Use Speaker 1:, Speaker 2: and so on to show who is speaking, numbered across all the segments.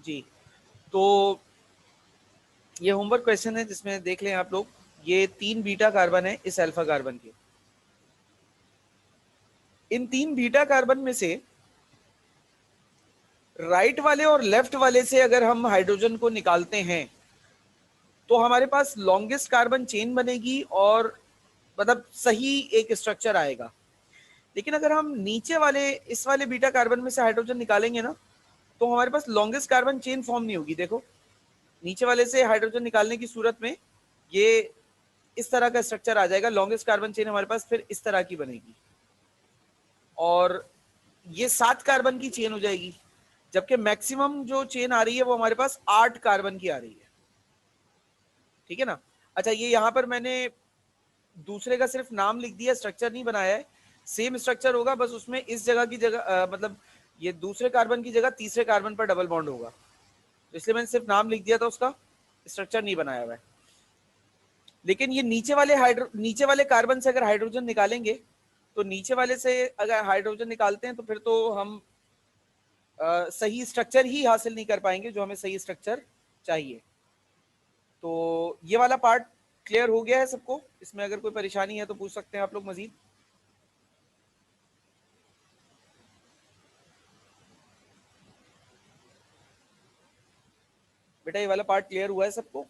Speaker 1: जी, तो ये homework question है जिसमें देख लें आप लोग, ये 3 बीटा कार्बन है इस अल्फा कार्बन के। इन 3 बीटा कार्बन में से राइट वाले और लेफ्ट वाले से अगर हम हाइड्रोजन को निकालते हैं तो हमारे पास लॉन्गेस्ट कार्बन चेन बनेगी और मतलब सही एक स्ट्रक्चर आएगा। लेकिन अगर हम नीचे वाले इस वाले बीटा कार्बन में से हाइड्रोजन निकालेंगे ना, तो हमारे पास लॉन्गेस्ट कार्बन चेन फॉर्म नहीं होगी। देखो, नीचे वाले से हाइड्रोजन निकालने की सूरत में ये इस तरह का स्ट्रक्चर आ जाएगा, लॉन्गेस्ट कार्बन चेन हमारे पास फिर इस तरह की बनेगी और ये 7 कार्बन की चेन हो जाएगी, जबकि मैक्सिमम जो चेन आ रही है वो हमारे पास 8 कार्बन की आ रही है। ठीक है ना। अच्छा, ये यहां पर मैंने दूसरे का सिर्फ नाम लिख दिया, स्ट्रक्चर नहीं बनाया है। सेम स्ट्रक्चर होगा, बस उसमें इस जगह की जगह मतलब ये दूसरे कार्बन की जगह तीसरे कार्बन पर डबल बॉन्ड होगा, तो इसलिए मैंने सिर्फ नाम लिख दिया था, उसका स्ट्रक्चर नहीं बनाया हुआ है। लेकिन ये नीचे वाले कार्बन से अगर हाइड्रोजन निकालेंगे तो नीचे वाले से अगर हाइड्रोजन निकालते हैं तो फिर तो हम सही स्ट्रक्चर ही हासिल नहीं कर पाएंगे जो हमें सही स्ट्रक्चर चाहिए। तो ये वाला पार्ट क्लियर हो गया है सबको? इसमें अगर कोई परेशानी है तो पूछ सकते हैं आप लोग मजीद। बेटा ये वाला पार्ट क्लियर हुआ है सबको?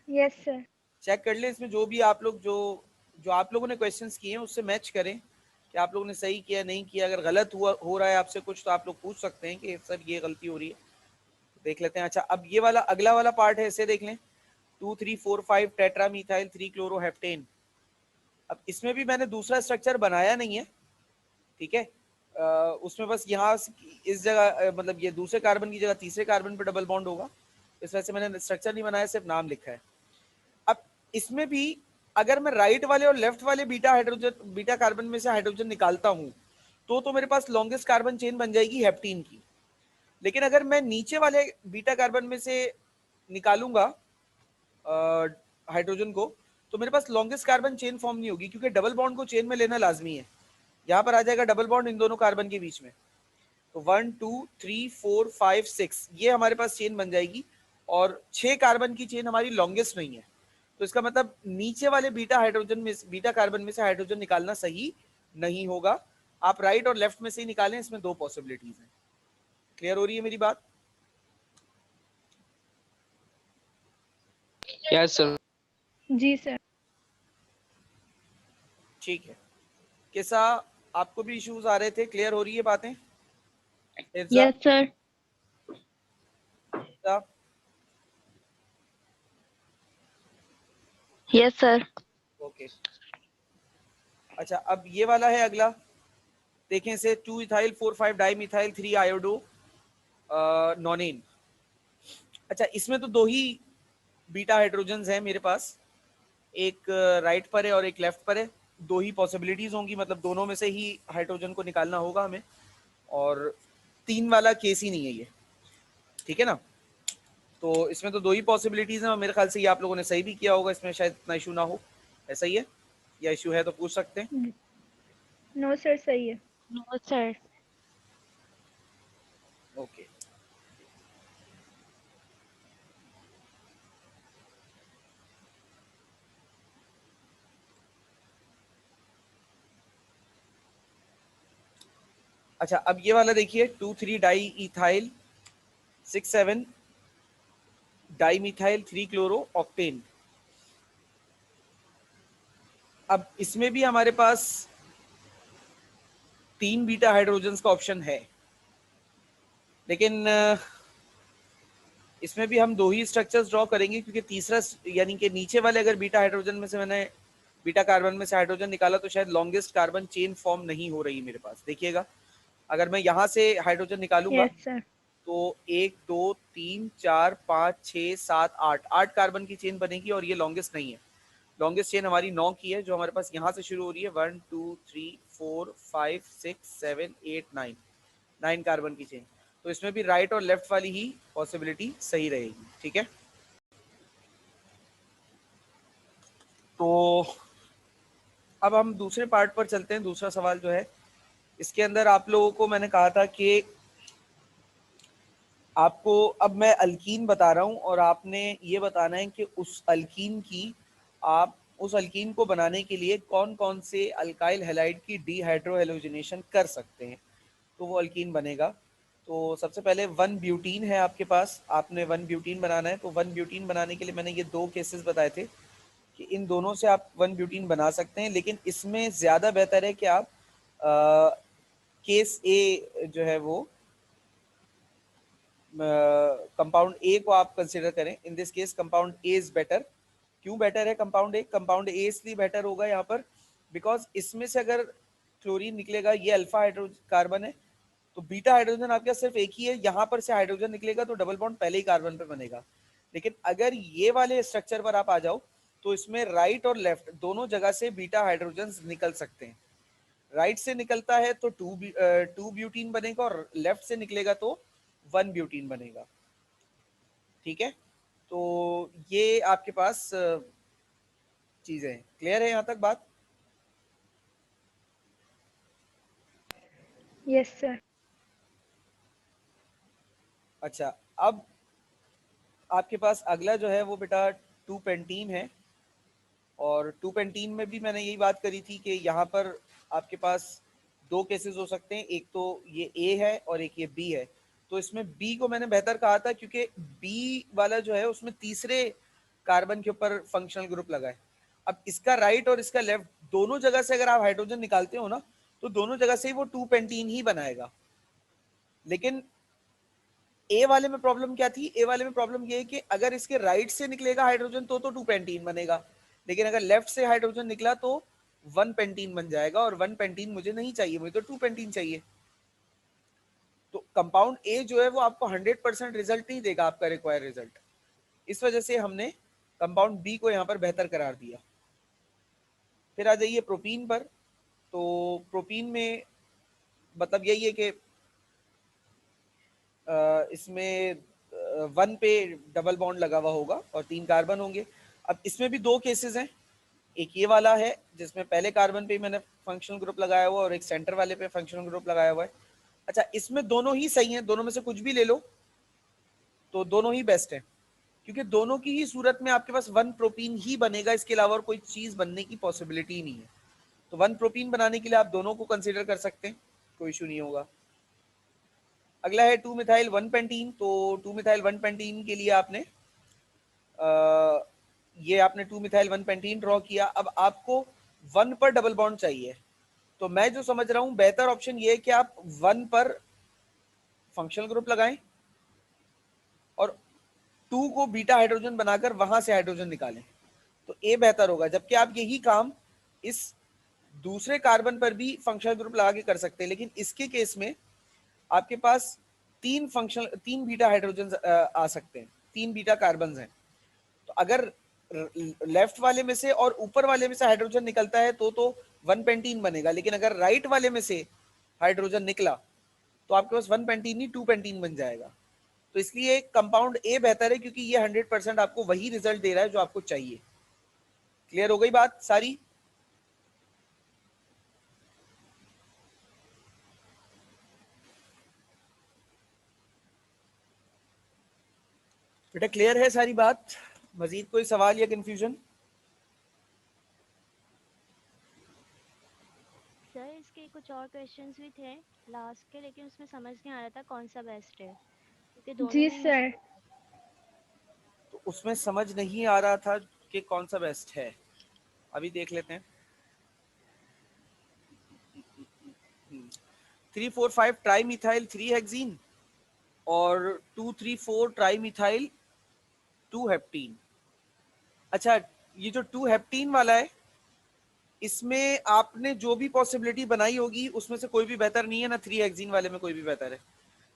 Speaker 2: Yes sir.
Speaker 1: चेक कर ले इसमें जो भी आप लोग जो जो आप लोगों ने क्वेश्चंस किए हैं उससे मैच करें कि आप लोगों ने सही किया नहीं किया। अगर गलत हुआ हो रहा है आपसे कुछ तो आप लोग पूछ सकते हैं कि सर ये गलती हो रही है, देख लेते हैं। अच्छा, अब ये वाला अगला वाला पार्ट है, इसे देख लें। 2,3,4,5 टेट्रा मिथाइल 3 क्लोरोहेप्टेन। अब इसमें भी मैंने दूसरा स्ट्रक्चर बनाया नहीं है, ठीक है। उसमें बस यहाँ इस जगह मतलब ये दूसरे कार्बन की जगह तीसरे कार्बन पर डबल बॉन्ड होगा, इस वजह से मैंने स्ट्रक्चर नहीं बनाया, सिर्फ नाम लिखा है। अब इसमें भी अगर मैं राइट वाले और लेफ्ट वाले बीटा कार्बन में से हाइड्रोजन निकालता हूं तो मेरे पास लॉन्गेस्ट कार्बन चेन बन जाएगी हेप्टीन की। लेकिन अगर मैं नीचे वाले बीटा कार्बन में से निकालूंगा हाइड्रोजन को तो मेरे पास लॉन्गेस्ट कार्बन चेन फॉर्म नहीं होगी, क्योंकि डबल बॉन्ड को चेन में लेना लाजमी है। यहां पर आ जाएगा डबल बॉन्ड इन दोनों कार्बन के बीच में, तो 1 2 3 4 5 6 ये हमारे पास चेन बन जाएगी और 6 कार्बन की चेन हमारी लॉन्गेस्ट नहीं है। तो इसका मतलब नीचे वाले बीटा कार्बन में से हाइड्रोजन निकालना सही नहीं होगा। आप राइट और लेफ्ट में से ही निकालें, इसमें 2 पॉसिबिलिटीज हैं। क्लियर हो रही है मेरी बात?
Speaker 3: Yes sir.
Speaker 2: जी सर।
Speaker 1: ठीक है। कैसा, आपको भी इश्यूज आ रहे थे? क्लियर हो रही है बातें?
Speaker 2: Yes sir. Yes sir.
Speaker 1: Okay. अच्छा, अब ये वाला है अगला, देखें इसे। 2 ethyl 4 5 di methyl 3 iodo nonane. अच्छा, इसमें तो 2 ही बीटा हाइड्रोजन हैं मेरे पास, एक राइट पर है और एक लेफ्ट पर है। 2 ही पॉसिबिलिटीज होंगी, मतलब दोनों में से ही हाइड्रोजन को निकालना होगा हमें, और 3 वाला केस ही नहीं है ये, ठीक है ना। तो इसमें तो 2 ही पॉसिबिलिटीज हैं और मेरे ख्याल से ये आप लोगों ने सही भी किया होगा, इसमें शायद इतना इशू ना हो। ऐसा ही है या इशू है तो पूछ सकते हैं।
Speaker 2: नो सर, सही है।
Speaker 3: No sir.
Speaker 1: ओके। अच्छा, अब ये वाला देखिए, 2 3 diethyl 6 7 dimethyl 3 chlorooctane. अब इसमें भी हमारे पास 3 बीटा हाइड्रोजन का ऑप्शन है, लेकिन इसमें भी हम 2 ही स्ट्रक्चर्स ड्रॉ करेंगे, क्योंकि तीसरा यानी कि नीचे वाले अगर बीटा हाइड्रोजन में से मैंने बीटा कार्बन में से हाइड्रोजन निकाला तो शायद लॉन्गेस्ट कार्बन चेन फॉर्म नहीं हो रही मेरे पास। देखिएगा, अगर मैं यहाँ से हाइड्रोजन निकालूंगा
Speaker 2: यस सर।
Speaker 1: तो 1 2 3 4 5 6 7 8 8 कार्बन की चेन बनेगी और ये लॉन्गेस्ट नहीं है। लॉन्गेस्ट चेन हमारी 9 की है, जो हमारे पास यहाँ से शुरू हो रही है। 1 2 3 4 5 6 7 8 9 9 कार्बन की चेन। तो इसमें भी राइट और लेफ्ट वाली ही पॉसिबिलिटी सही रहेगी, ठीक है। तो अब हम दूसरे पार्ट पर चलते हैं। दूसरा सवाल जो है, इसके अंदर आप लोगों को मैंने कहा था कि आपको अब मैं अल्कीन बता रहा हूँ और आपने ये बताना है कि उस अल्कीन की, आप उस अल्कीन को बनाने के लिए कौन कौन से अल्काइल हैलाइड की डीहाइड्रोहेलोजिनेशन कर सकते हैं, तो वो अल्कीन बनेगा। तो सबसे पहले 1 ब्यूटीन है आपके पास, आपने 1 ब्यूटीन बनाना है। तो 1 ब्यूटीन बनाने के लिए मैंने ये 2 केसेस बताए थे कि इन दोनों से आप 1 ब्यूटीन बना सकते हैं, लेकिन इसमें ज़्यादा बेहतर है कि आप केस ए जो है वो कंपाउंड ए को आप कंसिडर करें। In this case compound A is better. क्यों बेटर है कंपाउंड ए? कंपाउंड ए इसलिए बेटर होगा यहाँ पर बिकॉज इसमें से अगर क्लोरीन निकलेगा, ये अल्फा हाइड्रोकार्बन है, तो बीटा हाइड्रोजन आपके सिर्फ एक ही है, यहाँ पर से हाइड्रोजन निकलेगा तो डबल बॉन्ड पहले ही कार्बन पे बनेगा। लेकिन अगर ये वाले स्ट्रक्चर पर आप आ जाओ तो इसमें राइट और लेफ्ट दोनों जगह से बीटा हाइड्रोजन निकल सकते हैं। राइट से निकलता है तो 2 ब्यूटीन बनेगा और लेफ्ट से निकलेगा तो 1 ब्यूटीन बनेगा। ठीक है, तो ये आपके पास चीजें क्लियर है यहाँ तक बात?
Speaker 2: Yes sir.
Speaker 1: अच्छा, अब आपके पास अगला जो है वो बेटा 2 पेंटीन है, और 2 पेंटीन में भी मैंने यही बात करी थी कि यहाँ पर आपके पास 2 केसेस हो सकते हैं, एक तो ये ए है और एक ये बी है। तो इसमें बी को मैंने बेहतर कहा था क्योंकि बी वाला जो है उसमें तीसरे कार्बन के ऊपर फंक्शनल ग्रुप लगा है। अब इसका राइट और इसका लेफ्ट दोनों जगह से अगर आप हाइड्रोजन निकालते हो ना, तो दोनों जगह से ही वो 2 पेंटीन ही बनाएगा। लेकिन ए वाले में प्रॉब्लम क्या थी? ए वाले में प्रॉब्लम ये है कि अगर इसके राइट से निकलेगा हाइड्रोजन तो 2 पेंटीन बनेगा, लेकिन अगर लेफ्ट से हाइड्रोजन निकला तो 1 पेंटीन बन जाएगा, और 1 पेंटीन मुझे नहीं चाहिए, मुझे तो 2 पेंटीन चाहिए। तो कंपाउंड ए जो है वो आपको 100% रिजल्ट नहीं देगा, आपका रिक्वायर्ड रिजल्ट। इस वजह से हमने कंपाउंड बी को यहाँ पर बेहतर करार दिया। फिर आ जाइए प्रोपीन पर। तो प्रोपीन में मतलब यही है कि इसमें 1 पे डबल बॉन्ड लगा हुआ होगा और 3 कार्बन होंगे। अब इसमें भी 2 केसेस हैं, एक ये वाला है जिसमें पहले कार्बन पे मैंने फंक्शनल ग्रुप लगाया हुआ और एक सेंटर वाले पे फंक्शनल ग्रुप लगाया हुआ है। अच्छा, इसमें दोनों ही सही हैं, दोनों में से कुछ भी ले लो तो दोनों ही बेस्ट है, क्योंकि दोनों की ही सूरत में आपके पास 1 प्रोटीन ही बनेगा, इसके अलावा और कोई चीज बनने की पॉसिबिलिटी ही नहीं है। तो 1 प्रोटीन बनाने के लिए आप दोनों को कंसिडर कर सकते हैं, कोई इशू नहीं होगा। अगला है 2 मिथाइल 1 पेंटीन। तो 2 मिथाइल 1 पेंटीन के लिए आपने ये आपने 2 मिथाइल 1 पेंटीन ड्रॉ किया। अब आपको 1 पर डबल बॉन्ड चाहिए, तो मैं जो समझ रहा हूं बेहतर ऑप्शन ये है कि आप 1 पर फंक्शनल ग्रुप लगाएं और 2 को बीटा हाइड्रोजन बनाकर वहां से हाइड्रोजन निकालें, तो ए बेहतर होगा। जबकि आप यही काम इस दूसरे कार्बन पर भी फंक्शनल ग्रुप लगा के कर सकते हैं, लेकिन इसके केस में आपके पास 3 बीटा हाइड्रोजन आ सकते हैं, 3 बीटा कार्बन हैं। तो अगर लेफ्ट वाले में से और ऊपर वाले में से हाइड्रोजन निकलता है तो 1 पेंटीन बनेगा, लेकिन अगर राइट वाले में से हाइड्रोजन निकला तो आपके पास 1 पेंटीन नहीं 2 पेंटीन बन जाएगा। तो इसलिए कंपाउंड ए बेहतर है, क्योंकि ये 100% आपको वही रिजल्ट दे रहा है जो आपको चाहिए। क्लियर हो गई बात सारी? बेटा क्लियर है सारी बात? मजीद कोई सवाल या कंफ्यूजन?
Speaker 3: सर इसके कुछ और क्वेश्चंस भी थे लास्ट के, लेकिन उसमें समझ नहीं आ रहा था कौन सा बेस्ट है, क्योंकि दोनों
Speaker 2: जी
Speaker 3: में यूज।
Speaker 2: सर।
Speaker 1: तो उसमें समझ नहीं आ रहा था कि कौन सा बेस्ट है, अभी देख लेते हैं। 3,4,5 ट्राई मिथाइल 3 हेक्सीन और 2,3,4 ट्राई मिथाइल 2 हेप्टीन। अच्छा, ये जो 2 हेप्टीन वाला है, इसमें आपने जो भी पॉसिबिलिटी बनाई होगी उसमें से कोई भी बेहतर नहीं है ना, 3 हेक्सीन वाले में कोई भी बेहतर है।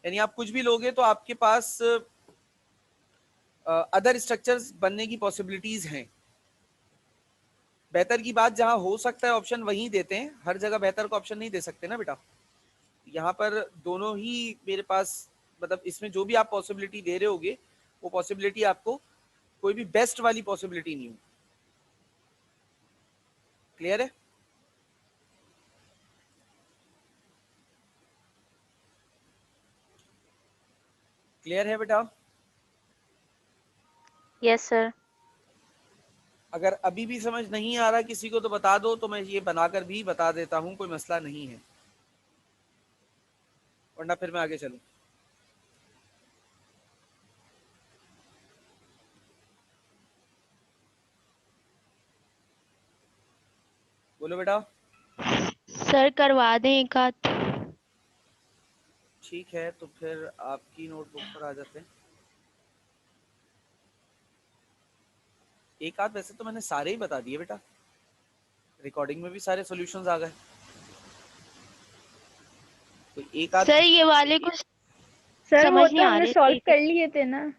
Speaker 1: यानी आप कुछ भी लोगे तो आपके पास अदर स्ट्रक्चर्स बनने की पॉसिबिलिटीज हैं। बेहतर की बात जहां हो सकता है ऑप्शन वहीं देते हैं, हर जगह बेहतर का ऑप्शन नहीं दे सकते ना बेटा। यहाँ पर दोनों ही मेरे पास, मतलब इसमें जो भी आप पॉसिबिलिटी दे रहे होगे वो पॉसिबिलिटी आपको कोई भी बेस्ट वाली पॉसिबिलिटी नहीं हो। क्लियर है? क्लियर है बेटा?
Speaker 2: Yes sir.
Speaker 1: अगर अभी भी समझ नहीं आ रहा किसी को तो बता दो, तो मैं ये बनाकर भी बता देता हूँ, कोई मसला नहीं है, वरना फिर मैं आगे चलूँ। बोलो बेटा।
Speaker 2: सर करवा दें एक आध।
Speaker 1: ठीक है, तो फिर आपकी नोटबुक पर आ जाते हैं। एक आध वैसे तो मैंने सारे ही बता दिए बेटा, रिकॉर्डिंग में भी सारे सॉल्यूशंस आ गए, तो एक आध।
Speaker 2: सर ये वाले कुछ
Speaker 4: सर वो
Speaker 2: समझ नहीं
Speaker 4: तो
Speaker 2: आ
Speaker 4: हमने
Speaker 2: रहे
Speaker 4: सॉल्व
Speaker 2: थे।
Speaker 4: कर लिए थे ना।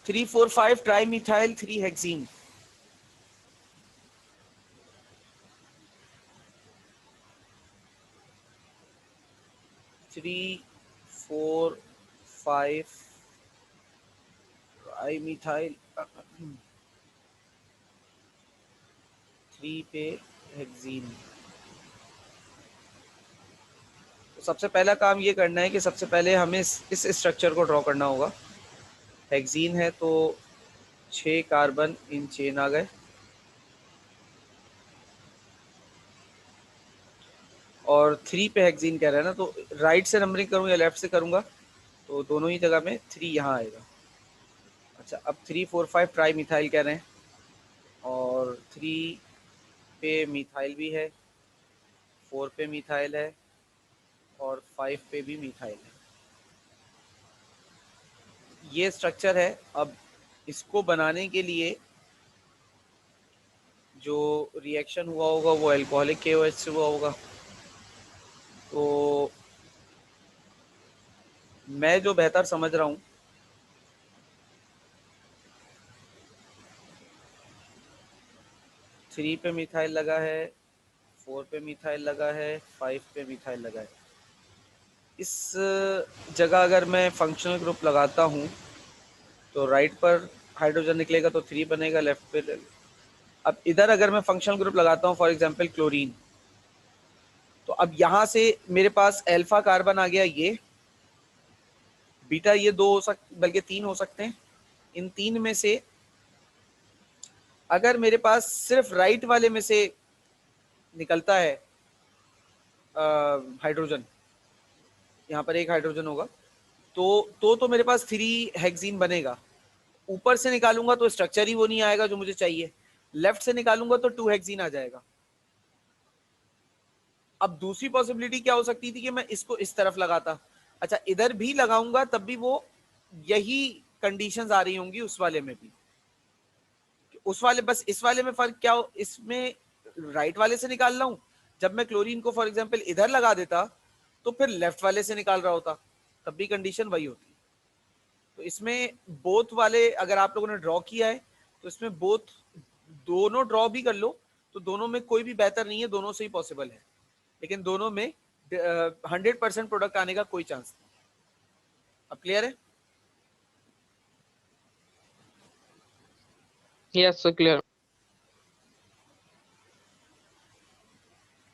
Speaker 1: 3,4,5 tri methyl 3 hexene. Three four five tri methyl 3 पे हेक्सीन। तो सबसे पहला काम ये करना है कि सबसे पहले हमें इस स्ट्रक्चर को ड्रॉ करना होगा। हेक्सीन है तो 6 कार्बन इन चेन आ गए, और 3 पे हेक्सीन कह रहा है ना, तो राइट से नंबरिंग करूँ या लेफ्ट से करूँगा, तो दोनों ही जगह में 3 यहाँ आएगा। अच्छा, अब 3,4,5 ट्राई मिथाइल कह रहे हैं, और 3 पे मिथाइल भी है, 4 पे मिथाइल है, और 5 पे भी मिथाइल है। ये स्ट्रक्चर है। अब इसको बनाने के लिए जो रिएक्शन हुआ होगा वो अल्कोहलिक KOH से हुआ होगा। तो मैं जो बेहतर समझ रहा हूँ, थ्री पे मिथाइल लगा है, 4 पे मिथाइल लगा है, 5 पे मिथाइल लगा है। इस जगह अगर मैं फंक्शनल ग्रुप लगाता हूँ तो राइट पर हाइड्रोजन निकलेगा तो 3 बनेगा, लेफ्ट पे। अब इधर अगर मैं फंक्शनल ग्रुप लगाता हूँ, फॉर एग्जांपल क्लोरीन, तो अब यहाँ से मेरे पास अल्फा कार्बन आ गया, ये बीटा, ये 2 हो सकते, बल्कि 3 हो सकते हैं। इन 3 में से अगर मेरे पास सिर्फ राइट वाले में से निकलता है हाइड्रोजन, यहाँ पर एक हाइड्रोजन होगा, तो मेरे पास 3 हेक्सीन बनेगा। ऊपर से निकालूंगा तो स्ट्रक्चर ही वो नहीं आएगा जो मुझे चाहिए, लेफ्ट से निकालूंगा तो 2 हेक्सीन आ जाएगा। अब दूसरी पॉसिबिलिटी क्या हो सकती थी कि मैं इसको इस तरफ लगाता। अच्छा, इधर भी लगाऊंगा तब भी वो यही कंडीशंस आ रही होंगी उस वाले में भी। उस वाले, बस इस वाले में फर्क क्या हो, इसमें राइट वाले से निकाल रहा हूं, जब मैं क्लोरीन को फॉर एग्जांपल इधर लगा देता तो फिर लेफ्ट वाले से निकाल रहा होता, तब भी कंडीशन वही होती। तो इसमें बोथ वाले अगर आप लोगों ने ड्रॉ किया है तो इसमें बोथ, दोनों ड्रॉ भी कर लो तो दोनों में कोई भी बेहतर नहीं है, दोनों से ही पॉसिबल है, लेकिन दोनों में 100% प्रोडक्ट आने का कोई चांस नहीं। अब क्लियर है?
Speaker 5: Yes, so clear.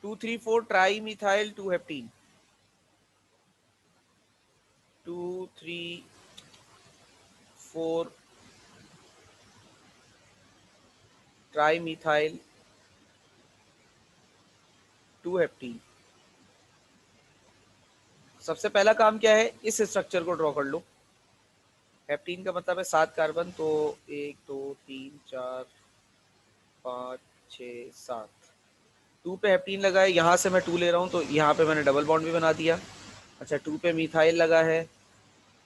Speaker 1: 2,3,4 tri methyl 2 हेप्टीन, 2,3,4 tri methyl 2 हेप्टीन। सबसे पहला काम क्या है, इस स्ट्रक्चर को ड्रॉ कर लो। हेप्टीन का मतलब है 7 कार्बन, तो 1 2 3 4 5 6 7। 2 पे हेप्टीन लगा है, यहाँ से मैं 2 ले रहा हूँ तो यहाँ पे मैंने डबल बॉन्ड भी बना दिया। अच्छा, 2 पे मिथाइल लगा है,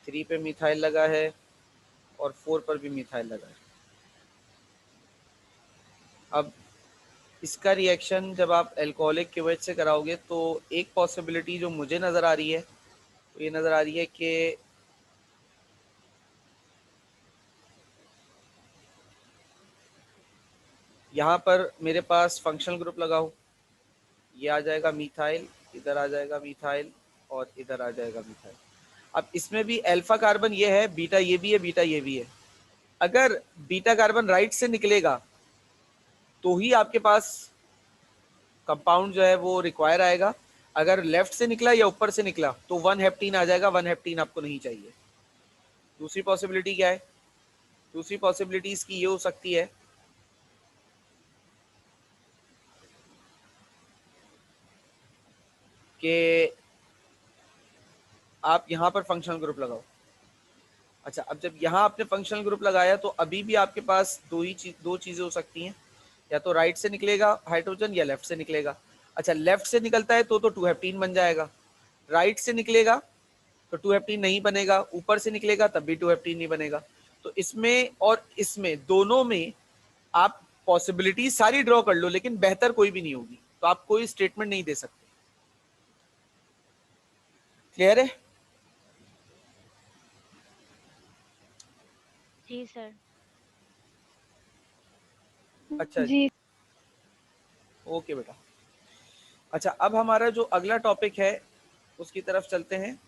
Speaker 1: 3 पे मिथाइल लगा है, और 4 पर भी मिथाइल लगा है। अब इसका रिएक्शन जब आप अल्कोहलिक KOH से कराओगे तो एक पॉसिबिलिटी जो मुझे नज़र आ रही है तो ये नज़र आ रही है कि यहाँ पर मेरे पास फंक्शनल ग्रुप लगाओ, ये आ जाएगा मिथाइल, इधर आ जाएगा मिथाइल, और इधर आ जाएगा मिथाइल। अब इसमें भी अल्फा कार्बन ये है, बीटा ये भी है, बीटा ये भी है। अगर बीटा कार्बन राइट से निकलेगा तो ही आपके पास कंपाउंड जो है वो रिक्वायर आएगा, अगर लेफ्ट से निकला या ऊपर से निकला तो 1 हेप्टीन आ जाएगा, 1 हेप्टीन आपको नहीं चाहिए। दूसरी पॉसिबिलिटी क्या है? दूसरी पॉसिबिलिटीज की ये हो सकती है कि आप यहां पर फंक्शनल ग्रुप लगाओ। अच्छा, अब जब यहाँ आपने फंक्शनल ग्रुप लगाया तो अभी भी आपके पास दो चीजें हो सकती हैं, या तो राइट से निकलेगा हाइड्रोजन या लेफ्ट से निकलेगा। अच्छा, लेफ्ट से निकलता है तो 2 हेप्टीन बन जाएगा, राइट से निकलेगा तो 2 हेप्टीन नहीं बनेगा, ऊपर से निकलेगा तब भी 2 हेप्टीन नहीं बनेगा। तो इसमें और इसमें दोनों में आप पॉसिबिलिटी सारी ड्रॉ कर लो, लेकिन बेहतर कोई भी नहीं होगी, तो आप कोई स्टेटमेंट नहीं दे सकते। क्लियर है?
Speaker 3: जी सर।
Speaker 1: अच्छा
Speaker 2: जी
Speaker 1: ओके बेटा। अच्छा, अब हमारा जो अगला टॉपिक है उसकी तरफ चलते हैं।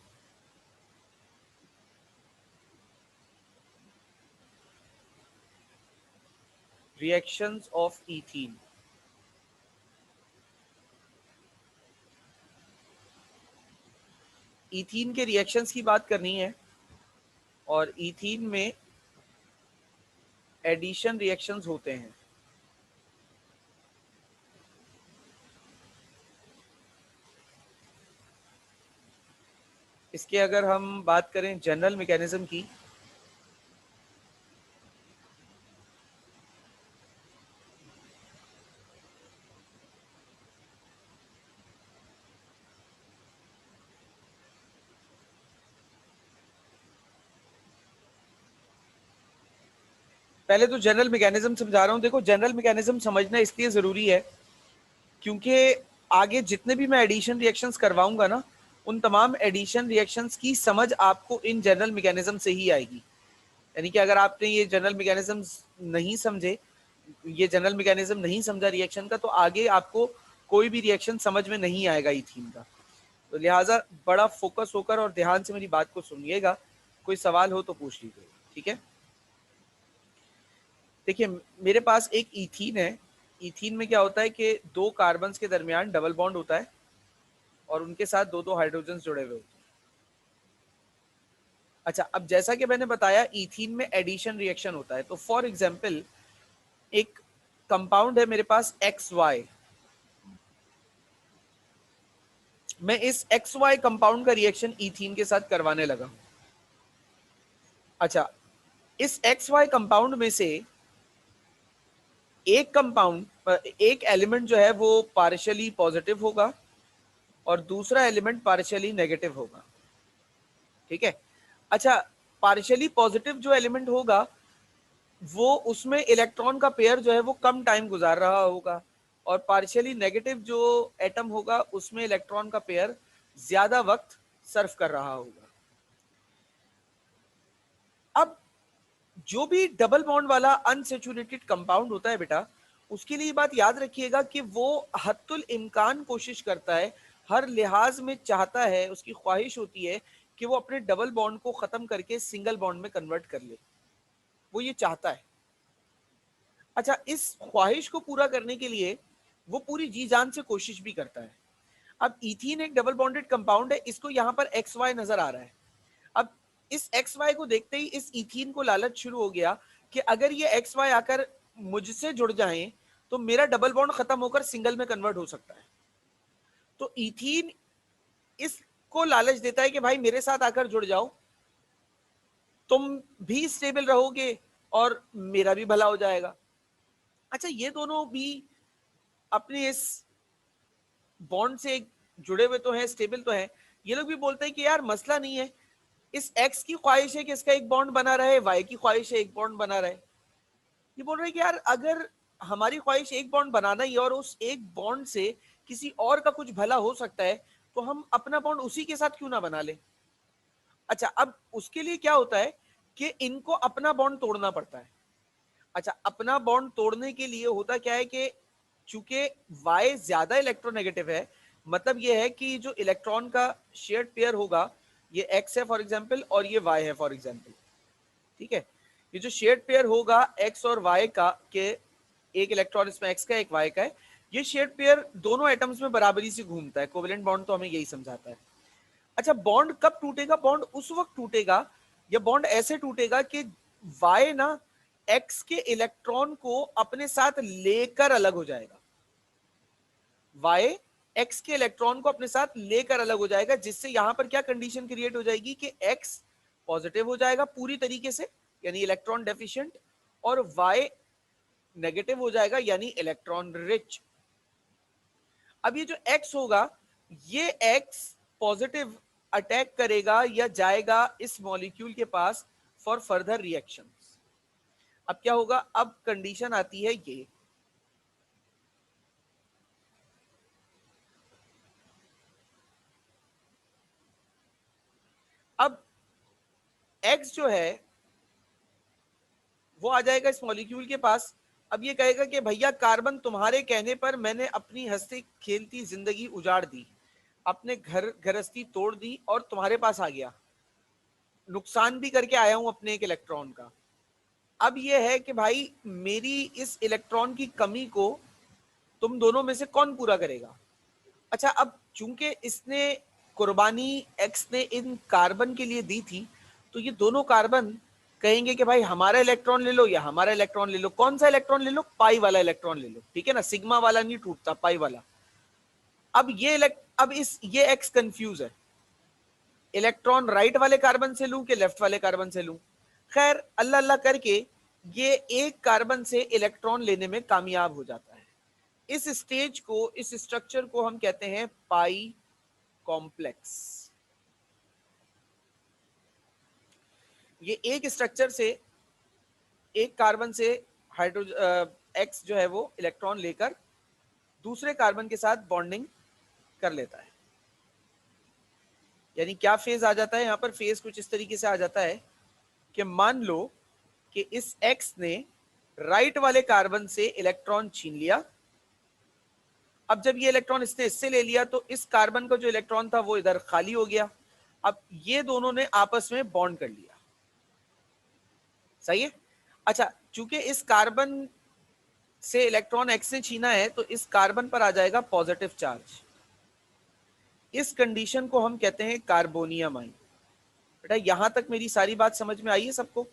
Speaker 1: Reactions of ethene. ईथीन के रिएक्शंस की बात करनी है, और ईथीन में एडिशन रिएक्शंस होते हैं। इसके अगर हम बात करें जनरल मैकेनिज्म की, पहले तो जनरल मैकेनिज्म समझा रहा हूं। देखो, जनरल मैकेनिज्म समझना इसलिए जरूरी है क्योंकि आगे जितने भी मैं एडिशन रिएक्शंस करवाऊंगा ना, उन तमाम एडिशन रिएक्शंस की समझ आपको इन जनरल मैकेनिज्म से ही आएगी। यानी कि अगर आपने ये जनरल मैकेनिज्म नहीं समझे, ये जनरल मैकेनिज्म नहीं समझा रिएक्शन का, तो आगे आपको कोई भी रिएक्शन समझ में नहीं आएगा ईथीन का। तो लिहाजा बड़ा फोकस होकर और ध्यान से मेरी बात को सुनिएगा। कोई सवाल हो तो पूछ लीजिए, ठीक है? देखिए, मेरे पास एक ईथीन है। ईथीन में क्या होता है कि 2 कार्बन्स के दरमियान डबल बॉन्ड होता है और उनके साथ 2-2 हाइड्रोजन जुड़े हुए होते हैं। अच्छा, अब जैसा कि मैंने बताया ईथीन में एडिशन रिएक्शन होता है। तो फॉर एग्जांपल एक कंपाउंड है मेरे पास XY। मैं इस XY कंपाउंड का रिएक्शन ईथीन के साथ करवाने लगा। अच्छा, इस XY कंपाउंड में से एक एलिमेंट जो है वो पार्शियली पॉजिटिव होगा और दूसरा एलिमेंट पार्शियली नेगेटिव होगा, ठीक है? अच्छा, पार्शियली पॉजिटिव जो एलिमेंट होगा वो उसमें इलेक्ट्रॉन का पेयर जो है वो कम टाइम गुजार रहा होगा, और पार्शियली नेगेटिव जो एटम होगा उसमें इलेक्ट्रॉन का पेयर ज्यादा वक्त सर्व कर रहा होगा। अब जो भी डबल बॉन्ड वाला अनसेचुरेटेड कंपाउंड होता है बेटा, उसके लिए बात याद रखिएगा कि वो हद्दुल इम्कान कोशिश करता है, हर लिहाज में चाहता है, उसकी ख्वाहिश होती है कि वो अपने डबल बॉन्ड को खत्म करके सिंगल बॉन्ड में कन्वर्ट कर ले। वो ये चाहता है। अच्छा, इस ख्वाहिश को पूरा करने के लिए वो पूरी जी जान से कोशिश भी करता है। अब ईथीन एक डबल बॉन्डेड कंपाउंड है, इसको यहाँ पर XY नजर आ रहा है। अब इस XY को देखते ही इस ईथीन को लालच शुरू हो गया कि अगर ये XY आकर मुझसे जुड़ जाएं तो मेरा डबल बॉन्ड खत्म होकर सिंगल में कन्वर्ट हो सकता है। तो ईथीन इसको लालच देता है कि भाई मेरे साथ आकर जुड़ जाओ, तुम भी स्टेबल रहोगे और मेरा भी भला हो जाएगा। अच्छा, ये दोनों भी अपने इस बॉन्ड से जुड़े हुए तो हैं, स्टेबल तो हैं। ये लोग भी बोलते हैं कि यार मसला नहीं है, इस X की ख्वाहिश है कि इसका एक बॉन्ड बना रहे, Y की ख्वाहिश है एक बॉन्ड बना रहे। ये बोल रहे हैं कि यार अगर हमारी ख्वाहिश एक बॉन्ड बनाना ही और उस एक बॉन्ड से किसी और का कुछ भला हो सकता है, तो हम अपना बॉन्ड उसी के साथ क्यों ना बना ले। अच्छा, अब उसके लिए क्या होता है कि इनको अपना बॉन्ड तोड़ना पड़ता है। अच्छा, अपना बॉन्ड तोड़ने के लिए होता क्या है कि चूंकि Y ज्यादा इलेक्ट्रोनेगेटिव है, मतलब ये है कि जो इलेक्ट्रॉन का शेयर्ड पेयर होगा, ये X है फॉर एग्जांपल और ये Y है फॉर एग्जांपल, ठीक है? ये जो शेयर्ड पेयर होगा X और Y का, के एक इलेक्ट्रॉन इसमें X का एक Y का है, ये शेयर्ड पेयर दोनों एटम्स में बराबरी से घूमता है। कोवेलेंट बॉन्ड तो हमें यही समझाता है। अच्छा, बॉन्ड कब टूटेगा? बॉन्ड उस वक्त टूटेगा, या बॉन्ड ऐसे टूटेगा कि Y ना X के इलेक्ट्रॉन को अपने साथ लेकर अलग हो जाएगा। Y X के इलेक्ट्रॉन को अपने साथ लेकर अलग हो जाएगा, जिससे यहां पर क्या कंडीशन क्रिएट हो जाएगी कि X पॉजिटिव हो जाएगा पूरी तरीके से, यानी इलेक्ट्रॉन डेफिशिएंट, और Y नेगेटिव हो जाएगा, यानी इलेक्ट्रॉन रिच। अब ये जो X होगा, ये X पॉजिटिव अटैक करेगा या जाएगा इस मॉलिक्यूल के पास फॉर फर्दर रिएक्शंस। अब क्या होगा? अब कंडीशन आती है ये, अब X जो है वो आ जाएगा इस मॉलिक्यूल के पास। अब ये कहेगा कि भैया कार्बन, तुम्हारे कहने पर मैंने अपनी हंसती खेलती जिंदगी उजाड़ दी, अपने घर गृहस्थी तोड़ दी और तुम्हारे पास आ गया, नुकसान भी करके आया हूं अपने एक इलेक्ट्रॉन का। अब ये है कि भाई मेरी इस इलेक्ट्रॉन की कमी को तुम दोनों में से कौन पूरा करेगा? अच्छा, अब चूंकि इसने कुर्बानी एक्स ने इन कार्बन के लिए दी थी, तो ये दोनों कार्बन कहेंगे कि भाई हमारा इलेक्ट्रॉन ले लो या हमारा इलेक्ट्रॉन ले लो। कौन सा इलेक्ट्रॉन ले लो? पाई वाला इलेक्ट्रॉन ले लो, ठीक है ना, सिग्मा वाला नहीं टूटता, पाई वाला। अब ये एक्स कंफ्यूज है, इलेक्ट्रॉन राइट वाले कार्बन से लूं कि लेफ्ट वाले कार्बन से लूं? खैर अल्लाह अल्लाह करके ये एक कार्बन से इलेक्ट्रॉन लेने में कामयाब हो जाता है। इस स्टेज को, इस स्ट्रक्चर को हम कहते हैं पाई कॉम्प्लेक्स। ये एक स्ट्रक्चर से, एक कार्बन से हाइड्रोजन एक्स जो है वो इलेक्ट्रॉन लेकर दूसरे कार्बन के साथ बॉन्डिंग कर लेता है। यानी क्या फेज आ जाता है यहां पर? फेज कुछ इस तरीके से आ जाता है कि मान लो कि इस एक्स ने राइट वाले कार्बन से इलेक्ट्रॉन छीन लिया। अब जब ये इलेक्ट्रॉन इसने इससे ले लिया तो इस कार्बन का जो इलेक्ट्रॉन था वो इधर खाली हो गया। अब ये दोनों ने आपस में बॉन्ड कर लिया, सही है। अच्छा, चूंकि इस कार्बन से इलेक्ट्रॉन एक्स ने छीना है तो इस कार्बन पर आ जाएगा पॉजिटिव चार्ज। इस कंडीशन को हम कहते हैं कार्बोनियम आयन। बेटा यहां तक मेरी सारी बात समझ में आई है सबको?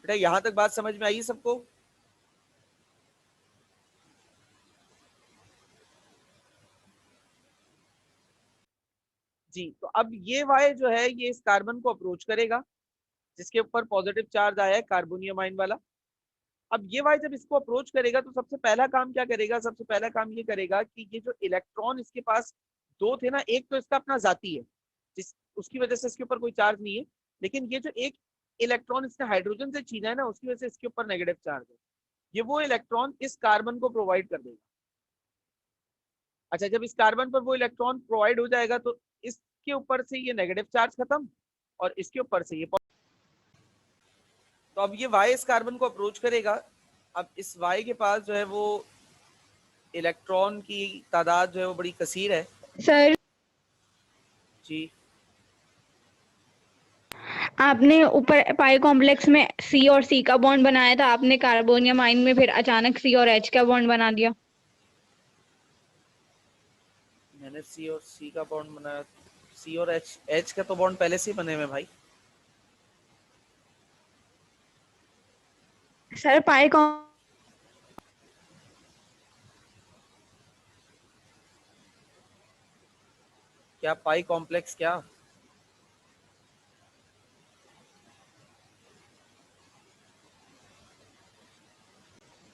Speaker 1: बेटा यहां तक बात समझ में आई है सबको? जी, तो अब ये वाई जो है ये इस कार्बन को अप्रोच करेगा जिसके ऊपर पॉजिटिव चार्ज आया है, कार्बोनियम आयन वाला। अब ये वाई जब इसको अप्रोच करेगा तो सबसे पहला काम क्या करेगा? सबसे पहला काम ये करेगा कि ये जो इलेक्ट्रॉन इसके पास दो थे ना, एक तो इसका अपना जाती है जिस उसकी वजह से इसके ऊपर कोई चार्ज नहीं है, लेकिन ये जो एक इलेक्ट्रॉन इसने हाइड्रोजन से छीना है ना, उसकी वजह से इसके ऊपर नेगेटिव चार्ज है। ये वो इलेक्ट्रॉन इस कार्बन को प्रोवाइड कर देगा। अच्छा, जब इस कार्बन पर वो इलेक्ट्रॉन प्रोवाइड हो जाएगा तो इसके ऊपर से ये नेगेटिव चार्ज खत्म और इसके ऊपर से ये, तो अब ये वाई इस कार्बन को अप्रोच करेगा। अब इस वाई के पास जो है वो इलेक्ट्रॉन की तादाद जो है वो बड़ी कसीर है।
Speaker 4: सर
Speaker 1: जी,
Speaker 4: आपने ऊपर पाई कॉम्प्लेक्स में सी और सी का बॉन्ड बनाया था, आपने कार्बोनियम आयन में फिर अचानक सी और एच का बॉन्ड बना दिया।
Speaker 1: मैंने सी और सी का बॉन्ड बनाया? सी और एच, एच का तो बॉन्ड पहले से ही बने हुए भाई।
Speaker 4: सर पाई
Speaker 1: क्या पाई कॉम्प्लेक्स? क्या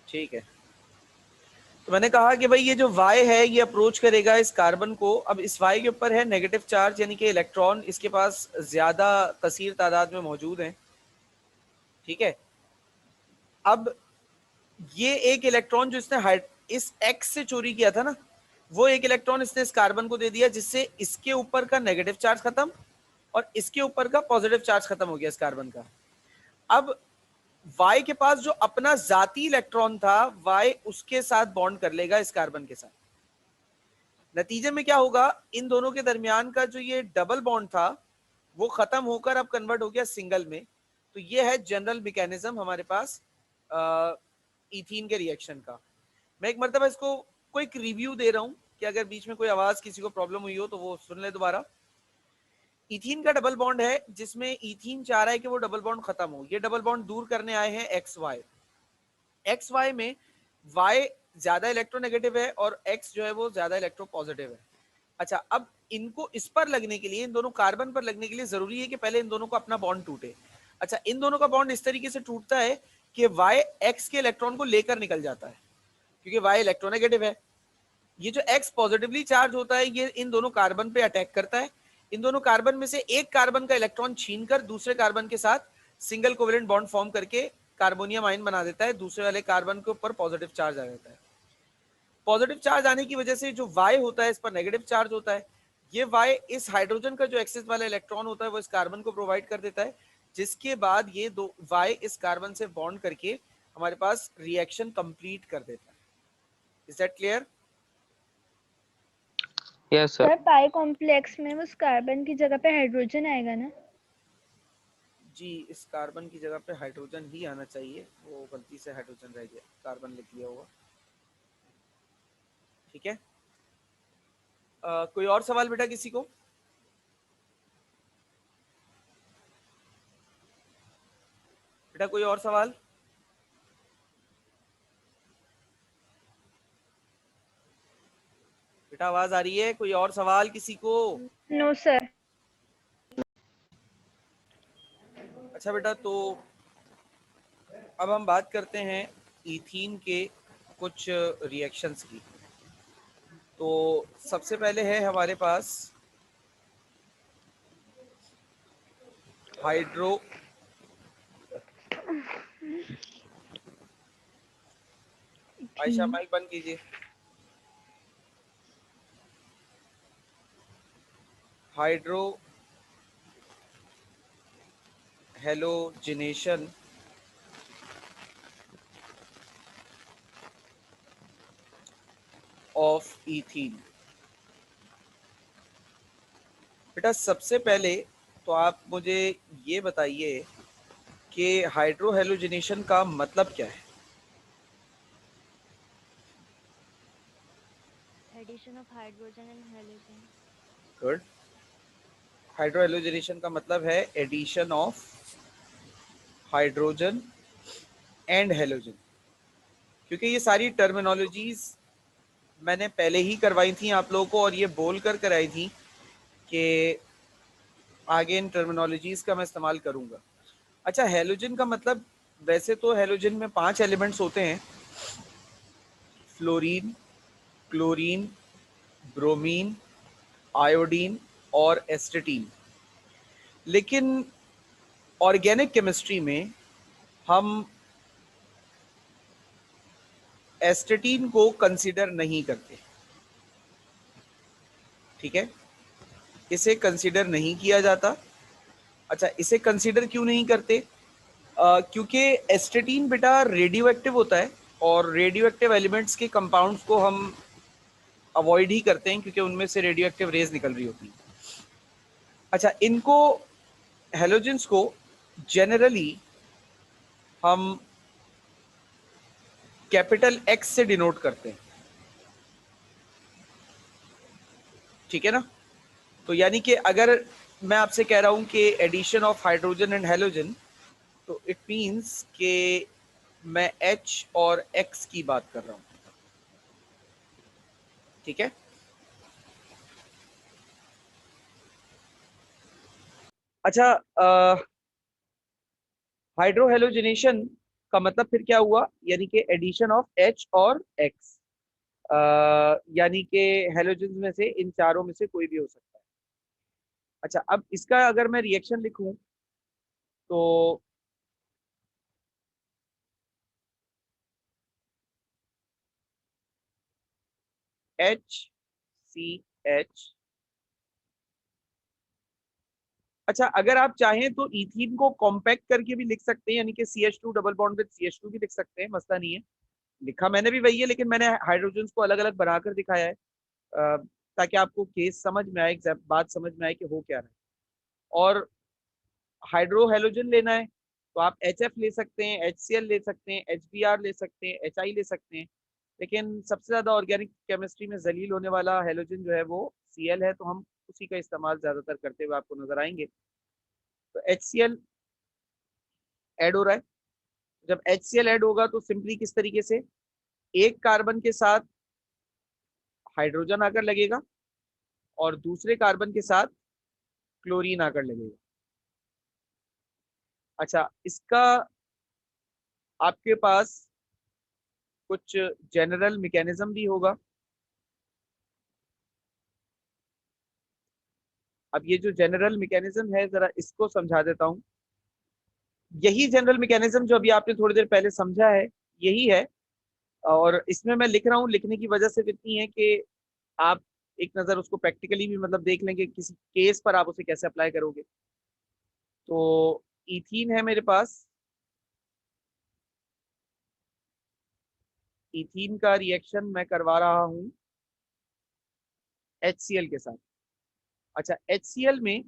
Speaker 1: ठीक है, तो मैंने कहा कि भाई ये जो वाई है ये अप्रोच करेगा इस कार्बन को। अब इस वाई के ऊपर है नेगेटिव चार्ज, यानी कि इलेक्ट्रॉन इसके पास ज्यादा कसीर तादाद में मौजूद हैं, ठीक है। अब ये एक इलेक्ट्रॉन जो इसने इस एक्स से चोरी किया था ना, वो एक इलेक्ट्रॉन इसने इस कार्बन को दे दिया, जिससे इसके ऊपर का नेगेटिव चार्ज खत्म और इसके ऊपर का पॉजिटिव चार्ज खत्म हो गया इस कार्बन का। अब वाई के पास जो अपना जाती इलेक्ट्रॉन था, वाई उसके साथ बॉन्ड कर लेगा इस कार्बन के साथ। नतीजे में क्या होगा? इन दोनों के दरमियान का जो ये डबल बॉन्ड था वो खत्म होकर अब कन्वर्ट हो गया सिंगल में। तो ये है जनरल मैकेनिज्म हमारे पास इथीन के रिएक्शन का। मैं एक मरतबा इसको कोई रिव्यू दे रहा हूँ कि अगर बीच में कोई आवाज किसी को प्रॉब्लम हुई हो तो वो सुन ले दोबारा। इथीन का डबल बॉन्ड है जिसमें इथीन चाह रहा है कि वो डबल बॉन्ड खत्म हो। ये डबल बॉन्ड दूर करने आए हैं एक्स वाई। एक्स वाई में वाई ज्यादा इलेक्ट्रोनेगेटिव है और एक्स जो है वो ज्यादा इलेक्ट्रो पॉजिटिव है। अच्छा, अब इनको इस पर लगने के लिए, इन दोनों कार्बन पर लगने के लिए जरूरी है कि पहले इन दोनों का अपना बॉन्ड टूटे। अच्छा, इन दोनों का बॉन्ड इस तरीके से टूटता है कि वाई एक्स के इलेक्ट्रॉन को लेकर निकल जाता है क्योंकि वाई इलेक्ट्रोनेगेटिव है। ये जो एक्स पॉजिटिवली चार्ज होता है ये इन दोनों कार्बन पे अटैक करता है। इन दोनों कार्बन में से एक कार्बन का इलेक्ट्रॉन छीनकर दूसरे कार्बन के साथ सिंगल कोवेलेंट बॉन्ड फॉर्म करके कार्बोनियम आयन बना देता है। दूसरे वाले कार्बन के ऊपर पॉजिटिव चार्ज आ जाता है। पॉजिटिव चार्ज आने की वजह से जो वाई होता है इस पर नेगेटिव चार्ज होता है। ये वाई इस हाइड्रोजन का जो एक्सेस वाला इलेक्ट्रॉन होता है वो इस कार्बन को प्रोवाइड कर देता है, जिसके बाद ये दो वाई इस कार्बन से बॉन्ड करके हमारे पास रिएक्शन कंप्लीट कर देता है। Is that clear?
Speaker 5: Yes sir.
Speaker 4: Sir pi complex में उस कार्बन की जगह पे हाइड्रोजन आएगा ना?
Speaker 1: जी, इस कार्बन की जगह पे हाइड्रोजन ही आना चाहिए, वो गलती से हाइड्रोजन रह गया, कार्बन लिख लिया होगा। ठीक है, कोई और सवाल बेटा किसी को? बेटा कोई और सवाल? बेटा आवाज आ रही है? कोई और सवाल किसी को?
Speaker 4: No sir.
Speaker 1: अच्छा बेटा, तो अब हम बात करते हैं इथीन के कुछ रिएक्शंस की। तो सबसे पहले है हमारे पास हाइड्रो आयशा माइक बंद कीजिए। Hydro halogenation of ethene. बेटा सबसे पहले तो आप मुझे ये बताइए कि हाइड्रो हेलोजिनेशन का मतलब क्या है?
Speaker 3: Addition of hydrogen and halogen.
Speaker 1: Good. Hydrohalogenation का मतलब है addition of hydrogen and halogen. क्योंकि ये सारी टर्मिनोलॉजीज मैंने पहले ही करवाई थी आप लोगों को और ये बोलकर कराई थी कि आगे इन टर्मिनोलॉजीज का मैं इस्तेमाल करूंगा। अच्छा, हेलोजन का मतलब, वैसे तो हेलोजन में 5 एलिमेंट्स होते हैं, फ्लोरीन, क्लोरीन, ब्रोमीन, आयोडीन और एस्टेटीन। लेकिन ऑर्गेनिक केमिस्ट्री में हम एस्टेटीन को कंसीडर नहीं करते। ठीक है, इसे कंसीडर नहीं किया जाता। अच्छा, इसे कंसीडर क्यों नहीं करते? क्योंकि एस्टेटीन बेटा रेडियो एक्टिव होता है और रेडियो एक्टिव एलिमेंट्स के कंपाउंड्स को हम अवॉइड ही करते हैं क्योंकि उनमें से रेडियो एक्टिव रेज निकल रही होती है। अच्छा, इनको हेलोजेंस को जनरली हम कैपिटल एक्स से डिनोट करते हैं। ठीक है ना? तो यानी कि अगर मैं आपसे कह रहा हूं कि addition of hydrogen and halogen, तो इट मींस कि मैं H और X की बात कर रहा हूं। ठीक है? अच्छा, हाइड्रोहेलोजिनेशन का मतलब फिर क्या हुआ? यानी कि एडिशन ऑफ H और X, यानी कि हेलोजन में से इन चारों में से कोई भी हो सकता है। अच्छा, अब इसका अगर मैं रिएक्शन लिखूं तो HCH। अच्छा, अगर आप चाहें तो इथीन को कॉम्पैक्ट करके भी लिख सकते हैं, यानी कि CH2 double bond with CH2 भी लिख सकते हैं, मसला नहीं है। लिखा मैंने भी वही है, लेकिन मैंने हाइड्रोजन्स को अलग अलग बनाकर दिखाया है ताकि आपको केस समझ में आए, बात समझ में आए कि हो क्या रहा है। और हाइड्रो हेलोजन लेना है तो आप HF ले सकते हैं, HCl ले सकते हैं, HBr ले सकते हैं, HI ले सकते हैं। लेकिन सबसे ज्यादा ऑर्गेनिक केमिस्ट्री में जलील होने वाला हेलोजन जो है वो Cl है, तो हम उसी का इस्तेमाल ज्यादातर करते हुए आपको नजर आएंगे। तो HCl ऐड हो रहा है। जब HCl ऐड होगा तो सिंपली किस तरीके से एक कार्बन के साथ हाइड्रोजन आकर लगेगा और दूसरे कार्बन के साथ क्लोरीन आकर लगेगा। अच्छा, इसका आपके पास कुछ जनरल मैकेनिज्म भी होगा। अब ये जो जनरल मैकेनिज्म है जरा इसको समझा देता हूँ। यही जनरल मैकेनिज्म जो अभी आपने थोड़ी देर पहले समझा है यही है, और इसमें मैं लिख रहा हूँ, लिखने की वजह सिर्फ इतनी है कि आप एक नज़र उसको प्रैक्टिकली भी मतलब देख लेंगे किसी केस पर आप उसे कैसे अप्लाई करोगे। तो इथीन है मेरे पास, इथीन का रिएक्शन मैं करवा रहा हूँ HCl के साथ। अच्छा, HCl में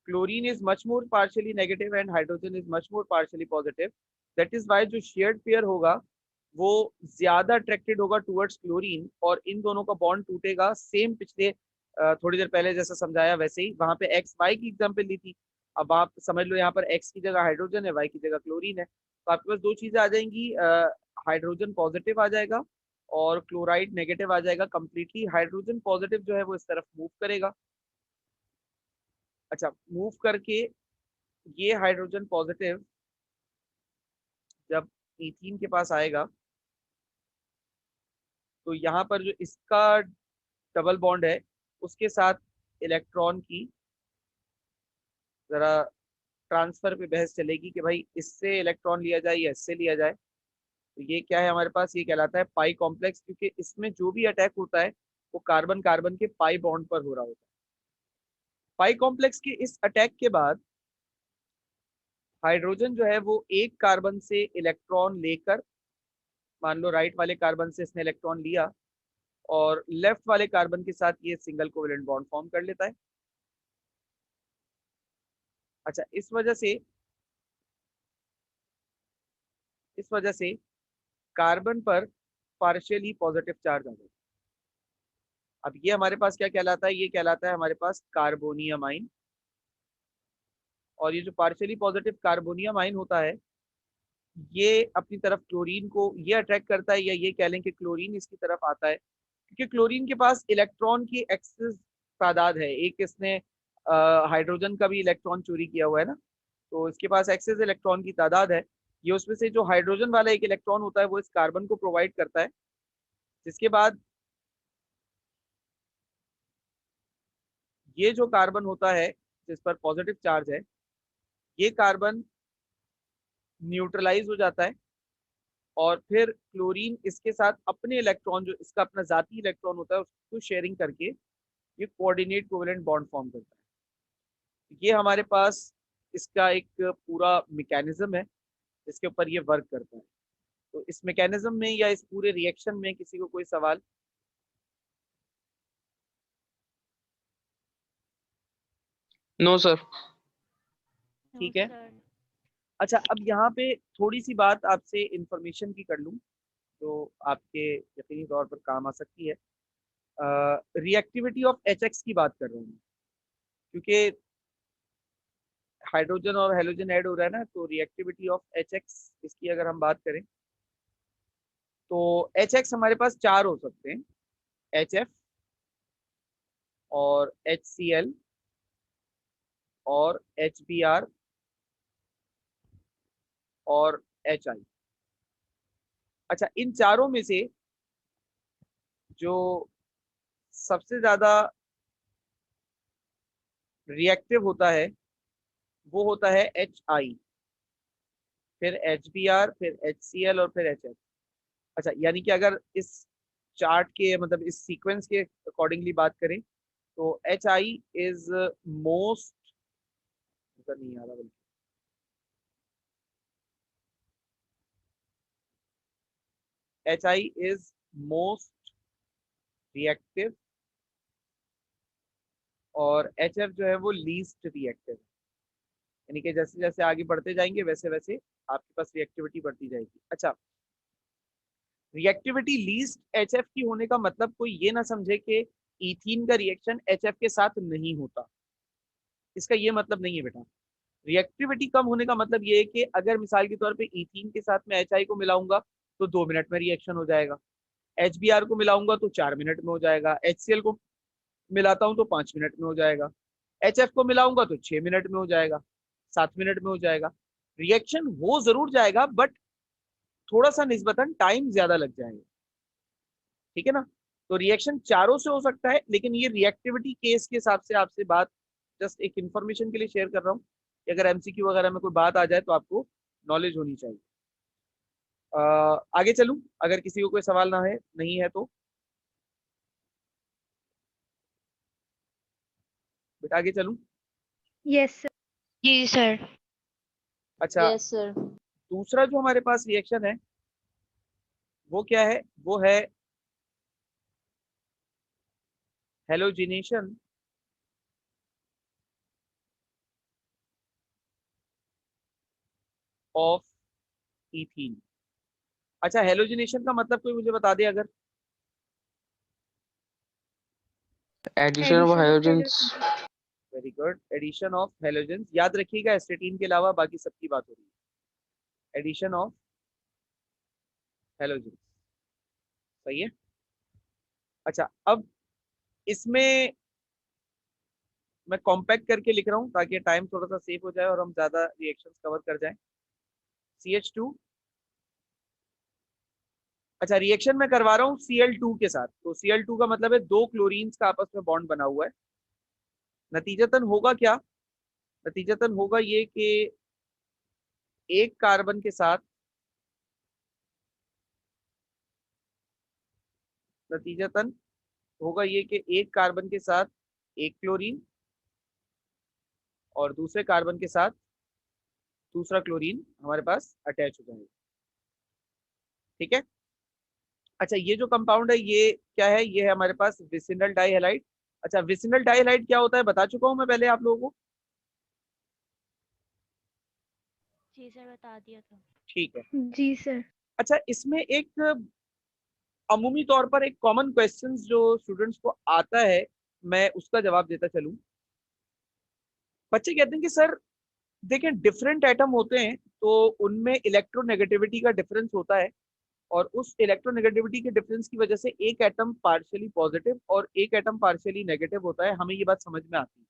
Speaker 1: chlorine is much more partially negative and hydrogen is much more partially positive. That is why जो शेयर्ड पेयर होगा वो ज्यादा अट्रैक्टेड होगा टुवर्ड्स क्लोरीन, और इन दोनों का बॉन्ड टूटेगा सेम पिछले थोड़ी देर पहले जैसा समझाया वैसे ही। वहां पे एक्स वाई की एग्जाम्पल ली थी, अब आप समझ लो यहाँ पर एक्स की जगह हाइड्रोजन है, वाई की जगह क्लोरीन है, तो आपके पास दो चीजें आ जाएंगी, हाइड्रोजन पॉजिटिव आ जाएगा और क्लोराइड नेगेटिव आ जाएगा। कंप्लीटली हाइड्रोजन पॉजिटिव जो है वो इस तरफ मूव करेगा। अच्छा, मूव करके ये हाइड्रोजन पॉजिटिव जब इथीन के पास आएगा तो यहाँ पर जो इसका डबल बॉन्ड है उसके साथ इलेक्ट्रॉन की जरा ट्रांसफर पे बहस चलेगी कि भाई इससे इलेक्ट्रॉन लिया जाए या इससे लिया जाए। तो ये क्या है हमारे पास, ये कहलाता है पाई कॉम्प्लेक्स, क्योंकि इसमें जो भी अटैक होता है वो कार्बन कार्बन के पाई बॉन्ड पर हो रहा होता है। पाई कॉम्प्लेक्स के इस अटैक के बाद हाइड्रोजन जो है वो एक कार्बन से इलेक्ट्रॉन लेकर, मान लो राइट वाले कार्बन से इसने इलेक्ट्रॉन लिया और लेफ्ट वाले कार्बन के साथ ये सिंगल कोवेलेंट बॉन्ड फॉर्म कर लेता है। अच्छा, इस वजह से कार्बन पर पार्शियली पॉजिटिव चार्ज आ जाता है। अब ये हमारे पास क्या कहलाता है, ये कहलाता है हमारे पास कार्बोनियम आइन। और ये जो पार्शियली पॉजिटिव कार्बोनियम आइन होता है ये अपनी तरफ क्लोरीन को ये अट्रैक्ट करता है, या ये कह लें कि क्लोरीन इसकी तरफ आता है, क्योंकि क्लोरीन के पास इलेक्ट्रॉन की एक्सेस तादाद है। एक इसने हाइड्रोजन का भी इलेक्ट्रॉन चोरी किया हुआ है ना, तो इसके पास एक्सेस इलेक्ट्रॉन की तादाद है। ये उसमें से जो हाइड्रोजन वाला एक इलेक्ट्रॉन होता है वो इस कार्बन को प्रोवाइड करता है, जिसके बाद ये जो कार्बन होता है जिस पर पॉजिटिव चार्ज है ये कार्बन न्यूट्रलाइज हो जाता है, और फिर क्लोरीन इसके साथ अपने इलेक्ट्रॉन, जो इसका अपना जाती इलेक्ट्रॉन होता है उसको शेयरिंग करके ये कोऑर्डिनेट कोवेलेंट बॉन्ड फॉर्म करता है। ये हमारे पास इसका एक पूरा मैकेनिज्म है जिसके ऊपर ये वर्क करता है। तो इस मैकेनिज्म में या इस पूरे रिएक्शन में किसी को कोई सवाल?
Speaker 5: No sir.
Speaker 3: नो
Speaker 1: ठीक है।
Speaker 3: सर।
Speaker 1: अच्छा, अब यहाँ पे थोड़ी सी बात आपसे इंफॉर्मेशन की कर लूँ जो आपके यकीनी तौर पर काम आ सकती है। रिएक्टिविटी ऑफ HX की बात कर रहा हूँ, क्योंकि हाइड्रोजन और हेलोजन ऐड हो रहा है ना, तो रिएक्टिविटी ऑफ HX इसकी अगर हम बात करें तो HX हमारे पास चार हो सकते हैं, HF और HCl और HBr और HI। अच्छा, इन चारों में से जो सबसे ज्यादा रिएक्टिव होता है वो होता है HI, फिर HBr, फिर HCl और फिर HF। अच्छा, यानी कि अगर इस चार्ट के मतलब इस सीक्वेंस के अकॉर्डिंगली बात करें तो HI इज मोस्ट, नहीं आ रहा बल्कि HI इज मोस्ट रिएक्टिव और HF जो है वो लीस्ट रिएक्टिव। यानी कि जैसे जैसे आगे बढ़ते जाएंगे वैसे वैसे आपके पास रिएक्टिविटी बढ़ती जाएगी। अच्छा, रिएक्टिविटी लीस्ट HF की होने का मतलब कोई ये ना समझे कि इथीन का रिएक्शन HF के साथ नहीं होता, इसका ये मतलब नहीं है बेटा। रिएक्टिविटी कम होने का मतलब ये है कि अगर मिसाल के तौर पे इथीन के साथ में HI को मिलाऊंगा तो 2 मिनट में रिएक्शन हो जाएगा, HBr को मिलाऊंगा तो 4 मिनट में हो जाएगा, HCl को मिलाता हूं तो 5 मिनट में हो जाएगा, HF को मिलाऊंगा तो 6 मिनट में हो जाएगा, 7 मिनट में हो जाएगा। रिएक्शन हो जरूर जाएगा बट थोड़ा सा निस्बतन टाइम ज्यादा लग जाएगा, ठीक है ना। तो रिएक्शन चारों से हो सकता है, लेकिन ये रिएक्टिविटी केस के हिसाब से आपसे बात जस्ट एक इंफॉर्मेशन के लिए शेयर कर रहा हूँ कि अगर MCQ वगैरह में कोई बात आ जाए तो आपको नॉलेज होनी चाहिए। आगे चलूं, अगर किसी को कोई सवाल ना है नहीं है तो बेटा आगे चलूं।
Speaker 4: Yes sir.
Speaker 2: जी सर।
Speaker 1: अच्छा,
Speaker 6: यस सर।
Speaker 1: दूसरा जो हमारे पास रिएक्शन है वो क्या है, वो है हेलोजिनेशन ऑफ इथीन। अच्छा, हेलोजिनेशन का मतलब कोई मुझे बता दे अगर।
Speaker 5: Addition of halogens.
Speaker 1: Very good, addition of halogens. याद रखिएगा एस्टेटीन के अलावा बाकी सबकी बात हो रही है, एडिशन ऑफ हेलोजेंस, सही है। अच्छा, अब इसमें मैं कॉम्पैक्ट करके लिख रहा हूं ताकि टाइम थोड़ा सा सेव हो जाए और हम ज्यादा रिएक्शंस कवर कर जाएं। CH2, अच्छा रिएक्शन में करवा रहा हूँ Cl2 के साथ, तो Cl2 का मतलब है 2 क्लोरीन्स का आपस में बॉन्ड बना हुआ है। नतीजतन होगा क्या, नतीजतन होगा ये कि एक कार्बन के साथ, नतीजतन होगा ये कि एक कार्बन के साथ एक क्लोरीन और दूसरे कार्बन के साथ दूसरा क्लोरीन हमारे पास अटैच हो जाएगा, ठीक है। अच्छा, ये जो कंपाउंड है ये क्या है, ये है हमारे पास विसिनल डाइहैलाइड। अच्छा, विसिनल डाइहैलाइड क्या होता है बता चुका हूं मैं पहले आप लोगों को,
Speaker 3: जी सर, बता दिया था।
Speaker 1: ठीक है।
Speaker 4: जी सर।
Speaker 1: अच्छा, इसमें एक अमूमी तौर पर एक कॉमन क्वेश्चन जो स्टूडेंट्स को आता है, मैं उसका जवाब देता चलूं। बच्चे कहते हैं कि सर देखें डिफरेंट एटम होते हैं तो उनमें इलेक्ट्रोनेगेटिविटी का डिफरेंस होता है, और उस इलेक्ट्रोनेगेटिविटी के डिफरेंस की वजह से एक एटम पार्शियली पॉजिटिव और एक एटम पार्शियली नेगेटिव होता है। हमें ये बात समझ में आती है,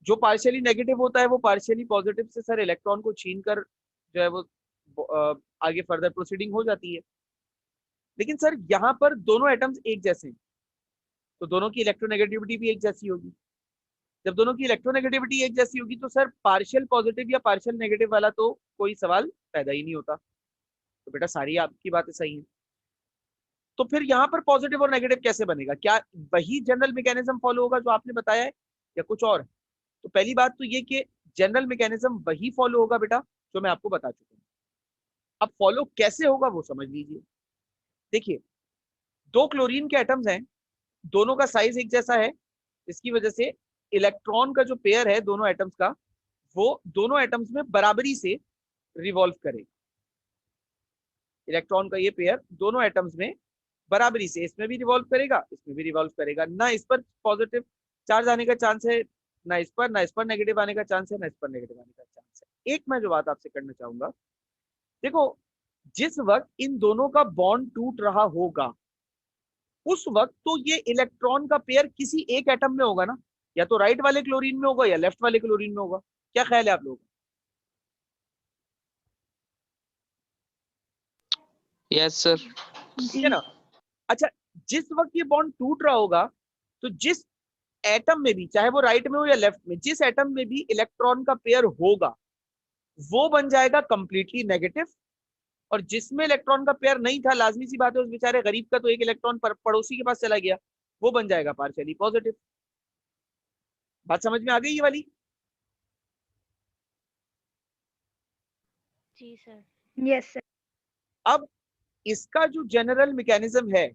Speaker 1: जो पार्शियली नेगेटिव होता है वो पार्शियली पॉजिटिव से सर इलेक्ट्रॉन को छीन कर जो है वो आगे फर्दर प्रोसीडिंग हो जाती है। लेकिन सर यहाँ पर दोनों एटम्स एक जैसे हैं तो दोनों की इलेक्ट्रोनेगेटिविटी भी एक जैसी होगी। जब दोनों की इलेक्ट्रोनेगेटिविटी एक जैसी होगी तो सर पार्शियल पॉजिटिव या पार्शियल नेगेटिव वाला तो कोई सवाल पैदा ही नहीं होता। तो बेटा सारी आपकी बातें सही हैं, तो फिर यहाँ पर पॉजिटिव और नेगेटिव कैसे बनेगा, क्या वही जनरल मैकेनिज्म फॉलो होगा जो आपने बताया है या कुछ और है? तो पहली बात तो ये कि जनरल मैकेनिज्म वही फॉलो होगा बेटा जो मैं आपको बता चुका हूँ। अब फॉलो कैसे होगा वो समझ लीजिए। देखिए, 2 क्लोरीन के एटम्स हैं, दोनों का साइज एक जैसा है, इसकी वजह से इलेक्ट्रॉन का जो पेयर है दोनों एटम्स का वो दोनों एटम्स में बराबरी से रिवॉल्व करेगा। इलेक्ट्रॉन का ये पेयर दोनों एटम्स में बराबरी से, इसमें भी रिवॉल्व करेगा इसमें भी रिवॉल्व करेगा, ना इस पर पॉजिटिव चार्ज आने का चांस है ना इस पर नेगेटिव आने का चांस है ना इस पर नेगेटिव आने का चांस है। एक मैं जो बात आपसे करना चाहूंगा, देखो जिस वक्त इन दोनों का बॉन्ड टूट रहा होगा उस वक्त तो ये इलेक्ट्रॉन का पेयर किसी एक एटम में होगा ना, या तो राइट वाले क्लोरीन में होगा या लेफ्ट वाले क्लोरीन में होगा। क्या ख्याल है आप लोगों का?
Speaker 5: Yes, sir.
Speaker 1: ठीक है ना। अच्छा, जिस वक्त ये बॉन्ड टूट रहा होगा तो जिस एटम में भी, चाहे वो राइट में हो या लेफ्ट में, जिस एटम में भी इलेक्ट्रॉन का पेयर होगा वो बन जाएगा कंप्लीटली नेगेटिव, और जिसमें इलेक्ट्रॉन का पेयर नहीं था, लाजमी सी बात है उस बेचारे गरीब का तो एक इलेक्ट्रॉन पड़ोसी के पास चला गया, वो बन जाएगा पार्शियली पॉजिटिव। बात समझ में आ गई ये वाली?
Speaker 3: जी सर।
Speaker 4: Yes sir.
Speaker 1: अब इसका जो जनरल मैकेनिज्म है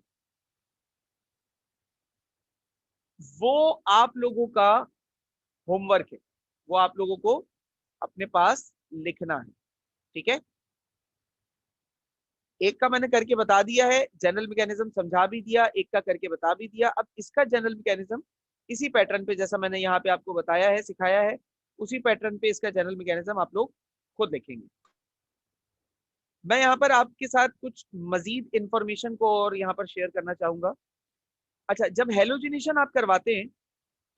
Speaker 1: वो आप लोगों का होमवर्क है, वो आप लोगों को अपने पास लिखना है, ठीक है। एक का मैंने करके बता दिया है, जनरल मैकेनिज्म समझा भी दिया, एक का करके बता भी दिया। अब इसका जनरल मैकेनिज्म इसी पैटर्न पे, जैसा मैंने यहाँ पे आपको बताया है, सिखाया है, उसी पैटर्न पे इसका जनरल मैकेनिज्म आप लोग खुद देखेंगे। मैं यहाँ पर आपके साथ कुछ मजीद इंफॉर्मेशन को और यहाँ पर शेयर करना चाहूंगा। अच्छा, जब हेलोजिनेशन आप करवाते हैं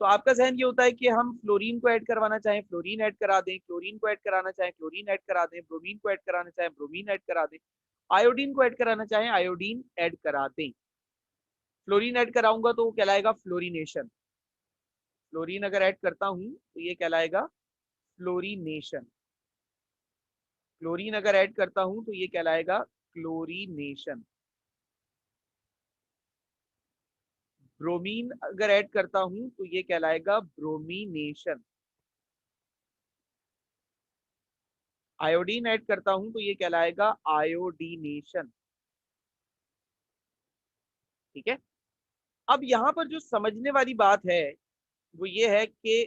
Speaker 1: तो आपका जहन ये होता है कि हम फ्लोरीन को ऐड करवाना चाहें फ्लोरीन ऐड करा दें, क्लोरीन को ऐड कराना चाहें क्लोरीन ऐड करा दें, ब्रोमीन को ऐड कराना चाहें ब्रोमीन ऐड करा दें, आयोडीन को ऐड कराना चाहें आयोडीन ऐड करा दें। फ्लोरीन ऐड कराऊंगा तो वो कहलाएगा फ्लोरीनेशन। फ्लोरीन अगर ऐड करता हूं तो ये कहलाएगा फ्लोरीनेशन। क्लोरीन अगर ऐड करता हूं तो ये कहलाएगा क्लोरीनेशन। ब्रोमीन अगर ऐड करता हूं तो ये कहलाएगा ब्रोमीनेशन। आयोडीन ऐड करता हूं तो ये कहलाएगा आयोडीनेशन, ठीक है। अब यहां पर जो समझने वाली बात है वो ये है कि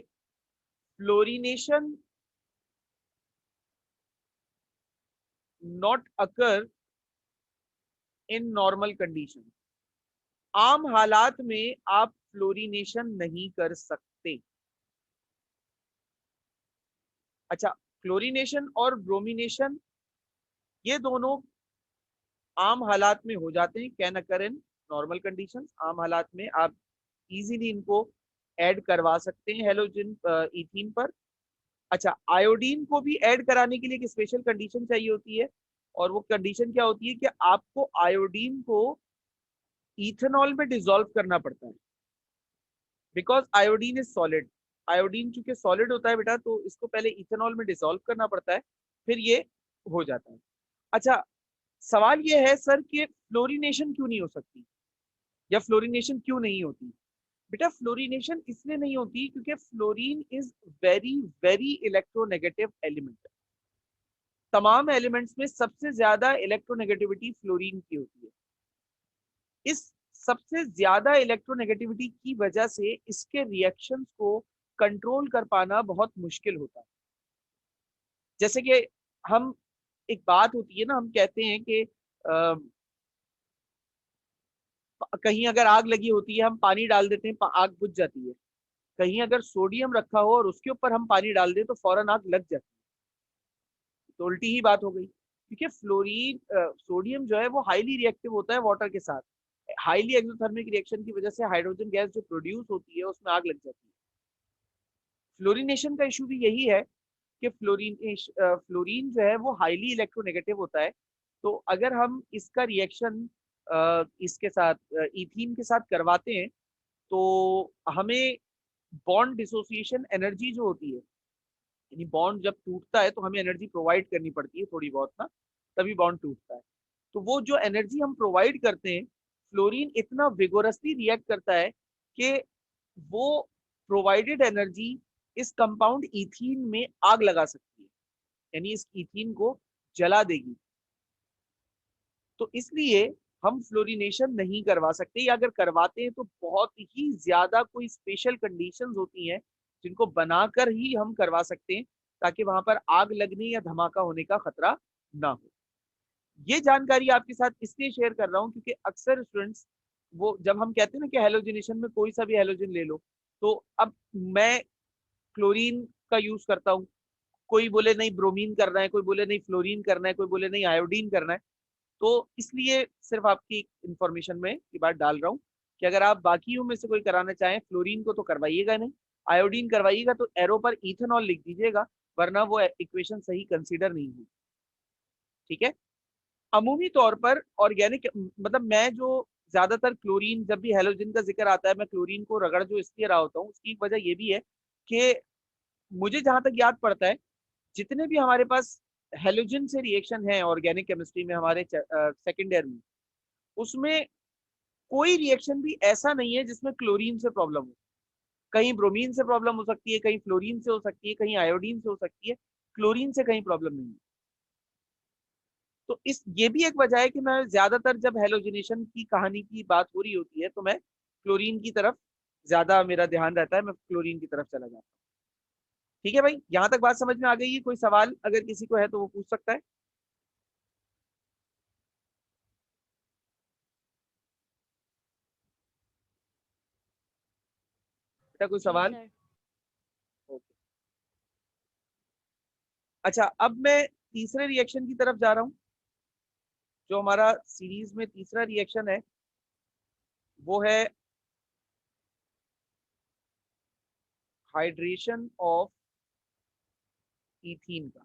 Speaker 1: fluorination not occur in normal condition. आम हालात में आप फ्लोरीनेशन नहीं कर सकते। अच्छा, क्लोरीनेशन और ब्रोमीनेशन ये दोनों आम हालात में हो जाते हैं, can occur in normal conditions. आम हालात में आप इजीली इनको ऐड करवा सकते हैं हेलोजन इथीन पर। अच्छा, आयोडीन को भी ऐड कराने के लिए एक स्पेशल कंडीशन चाहिए होती है, और वो कंडीशन क्या होती है कि आपको आयोडीन को इथेनॉल में डिसॉल्व करना पड़ता है, because iodine is solid. Iodine चूंकि सॉलिड होता है बेटा, तो इसको पहले इथेनॉल में डिसॉल्व करना पड़ता है, फिर ये हो जाता है। अच्छा, सवाल ये है सर कि फ्लोरीनेशन क्यों नहीं हो सकती या फ्लोरीनेशन क्यों नहीं होती? बेटा, फ्लोरीनेशन इसलिए नहीं होती क्योंकि fluorine is very very electronegative element. तमाम एलिमेंट्स में सबसे ज्यादा इलेक्ट्रोनेगेटिविटी फ्लोरीन की होती है। इस सबसे ज्यादा इलेक्ट्रोनेगेटिविटी की वजह से इसके रिएक्शंस को कंट्रोल कर पाना बहुत मुश्किल होता है। जैसे कि हम, एक बात होती है ना, हम कहते हैं कि कहीं अगर आग लगी होती है, हम पानी डाल देते हैं, आग बुझ जाती है। कहीं अगर सोडियम रखा हो और उसके ऊपर हम पानी डाल दें तो फौरन आग लग जाती है। तो उल्टी ही बात हो गई, क्योंकि फ्लोरीन सोडियम जो है वो हाईली रिएक्टिव होता है वाटर के साथ। हाईली एक्सोथर्मिक रिएक्शन की वजह से हाइड्रोजन गैस जो प्रोड्यूस होती है उसमें आग लग जाती है। फ्लोरीनेशन का इशू भी यही है कि फ्लोरीन जो है वो हाईली इलेक्ट्रोनेगेटिव होता है। तो अगर हम इसका रिएक्शन इसके साथ इथीन के साथ करवाते हैं तो हमें बॉन्ड डिसोसिएशन एनर्जी जो होती है, यानी बॉन्ड जब टूटता है तो हमें एनर्जी प्रोवाइड करनी पड़ती है थोड़ी बहुत ना, तभी बॉन्ड टूटता है। तो वो जो एनर्जी हम प्रोवाइड करते हैं, फ्लोरीन इतना विगोरसली रिएक्ट करता है कि वो प्रोवाइडेड एनर्जी इस कंपाउंड इथीन में आग लगा सकती है, यानी इस इथीन को जला देगी। तो इसलिए हम फ्लोरीनेशन नहीं करवा सकते, या अगर करवाते हैं तो बहुत ही ज्यादा कोई स्पेशल कंडीशंस होती हैं जिनको बनाकर ही हम करवा सकते हैं, ताकि वहां पर आग लगने या धमाका होने का खतरा ना हो। ये जानकारी आपके साथ इसलिए शेयर कर रहा हूँ क्योंकि अक्सर स्टूडेंट्स, वो जब हम कहते हैं ना कि हेलोजिनेशन में कोई सा भी हेलोजन ले लो, तो अब मैं क्लोरीन का यूज करता हूँ, कोई बोले नहीं ब्रोमीन करना है, कोई बोले नहीं फ्लोरीन करना है, कोई बोले नहीं आयोडीन करना है। तो इसलिए सिर्फ आपकी इंफॉर्मेशन में ये बात डाल रहा हूँ कि अगर आप बाकियों में से कोई कराना चाहें, फ्लोरीन को तो करवाइएगा नहीं, आयोडीन करवाइएगा तो एरो पर इथेनॉल लिख दीजिएगा, वरना वो इक्वेशन सही कंसीडर नहीं हुई, ठीक है। अमूमी तौर पर ऑर्गेनिक, मतलब मैं जो ज्यादातर क्लोरीन, जब भी हेलोजन का जिक्र आता है, मैं क्लोरीन को रगड़ जो इसलिए रहा होता हूँ, उसकी वजह ये भी है कि मुझे जहां तक याद पड़ता है, जितने भी हमारे पास हेलोजन से रिएक्शन है ऑर्गेनिक केमिस्ट्री में हमारे सेकेंड ईयर में, उसमें कोई रिएक्शन भी ऐसा नहीं है जिसमें क्लोरीन से प्रॉब्लम हो। कहीं ब्रोमीन से प्रॉब्लम हो सकती है, कहीं फ्लोरीन से हो सकती है, कहीं आयोडीन से हो सकती है, क्लोरीन से कहीं प्रॉब्लम नहीं है। तो इस ये भी एक वजह है कि मैं ज्यादातर जब हेलोजिनेशन की कहानी की बात हो रही होती है तो मैं क्लोरीन की तरफ ज्यादा मेरा ध्यान रहता है, मैं क्लोरीन की तरफ चला जाता हूँ। ठीक है भाई, यहां तक बात समझ में आ गई है? कोई सवाल अगर किसी को है तो वो पूछ सकता है। बेटा कोई
Speaker 3: जी
Speaker 1: सवाल?
Speaker 3: सर।
Speaker 1: ओके। अच्छा, अब मैं तीसरे रिएक्शन की तरफ जा रहा हूं। जो हमारा सीरीज में तीसरा रिएक्शन है वो है हाइड्रेशन ऑफ इथीन का।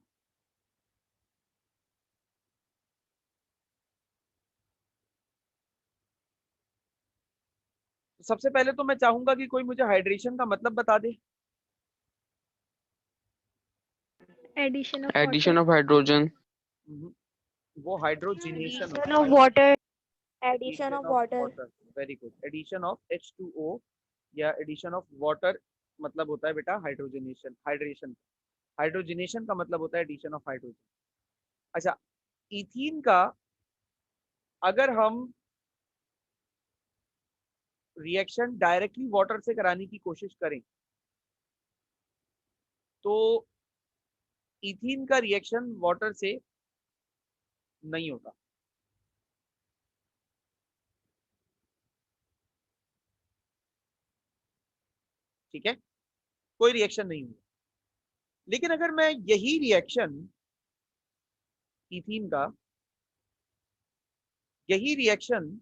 Speaker 1: तो सबसे पहले तो मैं चाहूंगा कि कोई मुझे हाइड्रेशन का मतलब बता दे।
Speaker 4: Addition of
Speaker 5: Addition of hydrogen.
Speaker 1: वो हाइड्रोजिनेशन
Speaker 2: Addition
Speaker 1: होता
Speaker 2: of
Speaker 1: है।
Speaker 2: water.
Speaker 3: Addition of
Speaker 1: of
Speaker 3: water.
Speaker 1: Water, very good. Addition of H2O या एडिशन ऑफ वाटर मतलब होता है बेटा हाइड्रोजनेशन, हाइड्रेशन। हाइड्रोजनेशन का मतलब होता है एडिशन ऑफ हाइड्रोजन। अच्छा, इथीन का अगर हम रिएक्शन डायरेक्टली वाटर से कराने की कोशिश करें तो इथीन का रिएक्शन वाटर से नहीं होता। ठीक है, कोई रिएक्शन नहीं होगा। लेकिन अगर मैं यही रिएक्शन इथीन का, यही रिएक्शन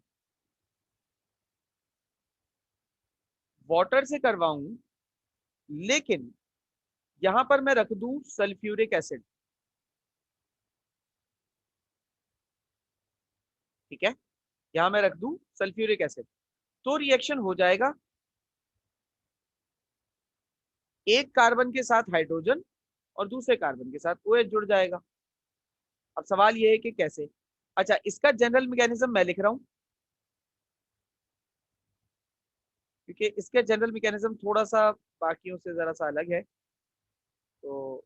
Speaker 1: वाटर से करवाऊं, लेकिन यहां पर मैं रख दूं सल्फ्यूरिक एसिड, ठीक है, यहां मैं रख दूं सल्फ्यूरिक एसिड, तो रिएक्शन हो जाएगा एक कार्बन के साथ हाइड्रोजन और दूसरे कार्बन के साथ OH जुड़ जाएगा। अब सवाल यह है कि कैसे। अच्छा, इसका जनरल मैकेनिज्म मैं लिख रहा हूं क्योंकि इसका जनरल मैकेनिज्म थोड़ा सा बाकियों से जरा सा अलग है। तो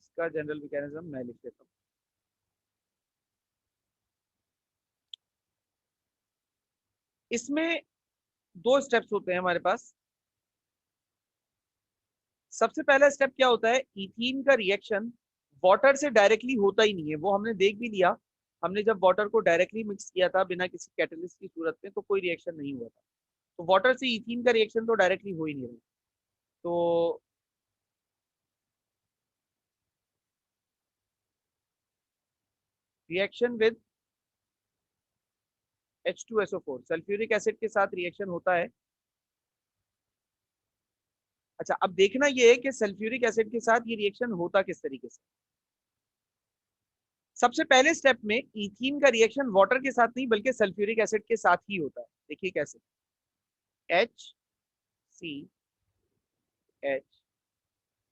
Speaker 1: इसका जनरल मैकेनिज्म मैं लिख देता हूं। इसमें दो स्टेप्स होते हैं हमारे पास। सबसे पहला स्टेप क्या होता है, इथीन का रिएक्शन वाटर से डायरेक्टली होता ही नहीं है, वो हमने देख भी लिया। हमने जब वाटर को डायरेक्टली मिक्स किया था बिना किसी कैटलिस्ट की सूरत में तो कोई रिएक्शन नहीं हुआ था। तो वाटर से इथीन का रिएक्शन तो डायरेक्टली हो ही नहीं रहा। तो reaction with H2SO4 sulphuric acid के साथ रिएक्शन होता है। अच्छा, अब देखना ये है कि सल्फ्यूरिक एसिड के साथ ये रिएक्शन होता किस तरीके से। सबसे पहले स्टेप में इथीन का रिएक्शन वाटर के साथ नहीं बल्कि सल्फ्यूरिक एसिड के साथ ही होता है। देखिए कैसे, HCH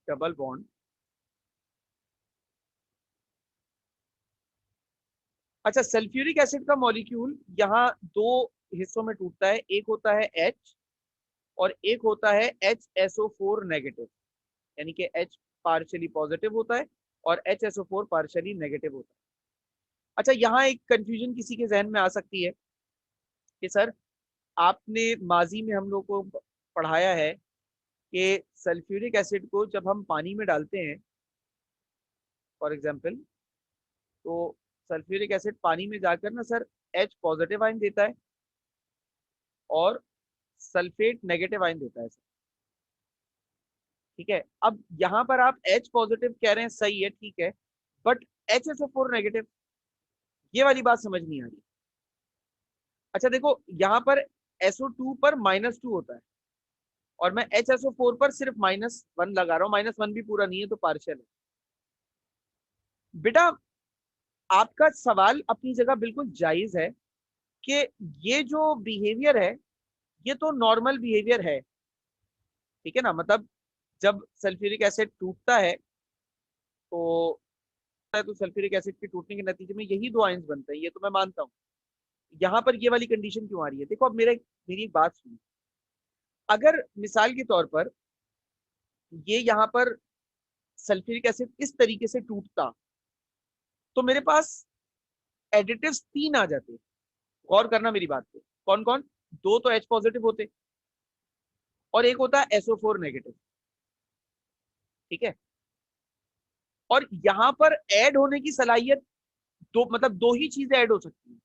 Speaker 1: डबल बॉन्ड। अच्छा, सल्फ्यूरिक एसिड का मॉलिक्यूल यहाँ दो हिस्सों में टूटता है, एक होता है H और एक होता है HSO4 नेगेटिव, यानी कि H पार्शियली पॉजिटिव होता है और HSO4 पार्शियली नेगेटिव होता है। अच्छा, यहाँ एक कंफ्यूजन किसी के जहन में आ सकती है कि सर आपने माजी में हम लोग को पढ़ाया है कि सल्फ्यूरिक एसिड को जब हम पानी में डालते हैं फॉर एग्जांपल, तो सल्फ्यूरिक एसिड पानी में जाकर ना सर H पॉजिटिव आयन देता है और सल्फेट नेगेटिव आयन देता है सर। ठीक है, अब यहाँ पर आप H पॉजिटिव कह रहे हैं, सही है, ठीक है, बट HSO4 नेगेटिव, ये वाली बात समझ नहीं आ रही। अच्छा देखो, यहाँ पर SO2 पर -2 होता है और मैं HSO4 पर सिर्फ -1 लगा रहा हूँ, -1 भी पूरा नहीं है तो पार्शियल है। बेटा आपका सवाल अपनी जगह बिल्कुल जायज है कि ये जो बिहेवियर है ये तो नॉर्मल बिहेवियर है, ठीक है ना। मतलब जब सल्फ्यूरिक एसिड टूटता है तो सल्फ्यूरिक एसिड के टूटने के नतीजे में यही दो आयंस बनते हैं, ये तो मैं मानता हूँ। यहाँ पर ये वाली कंडीशन क्यों आ रही है? देखो अब मेरी एक बात सुनो। अगर मिसाल के तौर पर ये यहाँ पर सल्फ्यूरिक एसिड इस तरीके से टूटता तो मेरे पास एडिटिव्स 3 आ जाते। गौर करना मेरी बात पे, कौन कौन? दो तो H पॉजिटिव होते, और एक होता है SO4 नेगेटिव, ठीक है। और यहां पर ऐड होने की सलाहियत दो, मतलब दो ही चीजें ऐड हो सकती हैं,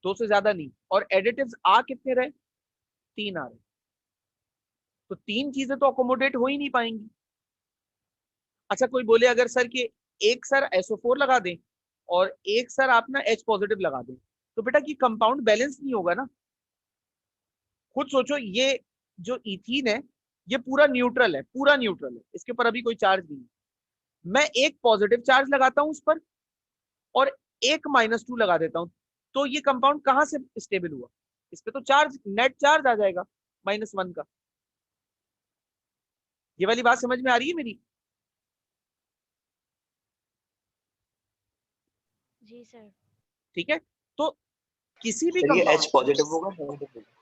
Speaker 1: दो से ज्यादा नहीं। और एडिटिव्स आ कितने रहे, 3 आ रहे, तो 3 चीजें तो अकोमोडेट हो ही नहीं पाएंगी। अच्छा कोई बोले अगर सर कि एक सर SO4 लगा दें और एक सर आप ना H पॉजिटिव लगा दें, तो बेटा कि कंपाउंड बैलेंस नहीं होगा ना। खुद सोचो, ये जो इथीन है ये पूरा न्यूट्रल है, पूरा न्यूट्रल है, इसके ऊपर अभी कोई चार्ज नहीं है। मैं एक पॉजिटिव चार्ज लगाता हूं उस पर और एक -2 लगा देता हूं, तो ये कंपाउंड कहां से स्टेबल हुआ, इस पे तो चार्ज, नेट चार्ज आ जाएगा -1 का। ये वाली बात समझ में आ रही है मेरी?
Speaker 3: जी सर।
Speaker 1: ठीक है, तो किसी भी
Speaker 6: सर ये H
Speaker 1: कंपाउंड,
Speaker 6: पॉजिटिव होगा नेगेटिव होगा?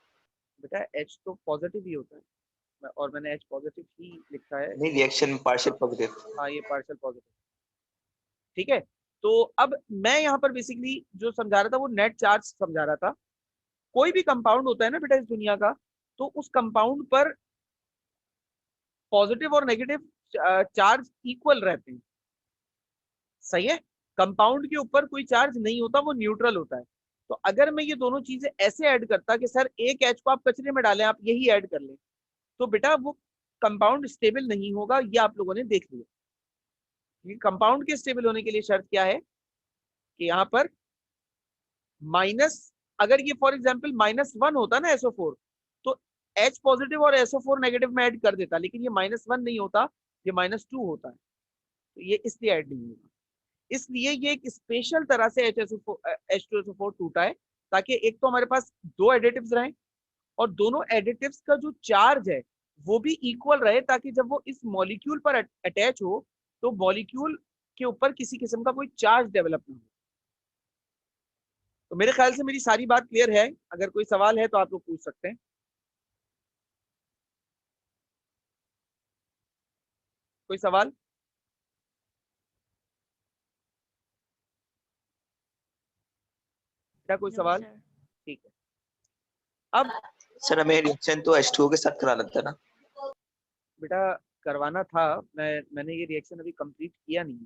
Speaker 1: बेटा H तो पॉजिटिव ही होता है, और मैंने H पॉजिटिव ही लिखा है।
Speaker 6: नहीं, रिएक्शन पार्शियल पॉजिटिव।
Speaker 1: हाँ ये पार्शियल पॉजिटिव, ठीक है। तो अब मैं यहाँ पर बेसिकली जो समझा रहा था वो नेट चार्ज समझा रहा था। कोई भी कंपाउंड होता है ना बेटा इस दुनिया का, तो उस कंपाउंड पर पॉजिटिव और नेगेटिव चार्ज इक्वल रहते हैं, सही है। कंपाउंड के ऊपर कोई चार्ज नहीं होता, वो न्यूट्रल होता है। तो अगर मैं ये दोनों चीजें ऐसे ऐड करता कि सर एक H को आप कचरे में डालें, आप यही ऐड कर लें, तो बेटा वो कंपाउंड स्टेबल नहीं होगा, ये आप लोगों ने देख लिया। कंपाउंड के स्टेबल होने के लिए शर्त क्या है कि यहाँ पर माइनस, अगर ये फॉर एग्जांपल -1 होता ना SO4, तो H पॉजिटिव और SO4 नेगेटिव में ऐड कर देता, लेकिन ये -1 नहीं होता, ये -2 होता है, तो ये इसलिए ऐड नहीं होगा। इसलिए ये एक स्पेशल तरह से H2SO4 टूटा है, ताकि एक तो हमारे पास दो एडिटिव्स रहें और दोनों एडिटिव्स का जो चार्ज है वो भी इक्वल रहे, ताकि जब वो इस मॉलिक्यूल पर अटैच हो तो मॉलिक्यूल के ऊपर किसी किस्म का कोई चार्ज डेवलप ना हो। तो मेरे ख्याल से मेरी सारी बात क्लियर है, अगर कोई सवाल है तो आप लोग पूछ सकते हैं। कोई सवाल? क्या कोई
Speaker 3: नो
Speaker 1: सवाल?
Speaker 3: सर।
Speaker 1: ठीक है, अब
Speaker 6: सर हमें रिएक्शन तो H2O के साथ करा लगता है ना?
Speaker 1: बेटा करवाना था, मैंने ये रिएक्शन अभी कंप्लीट किया नहीं है,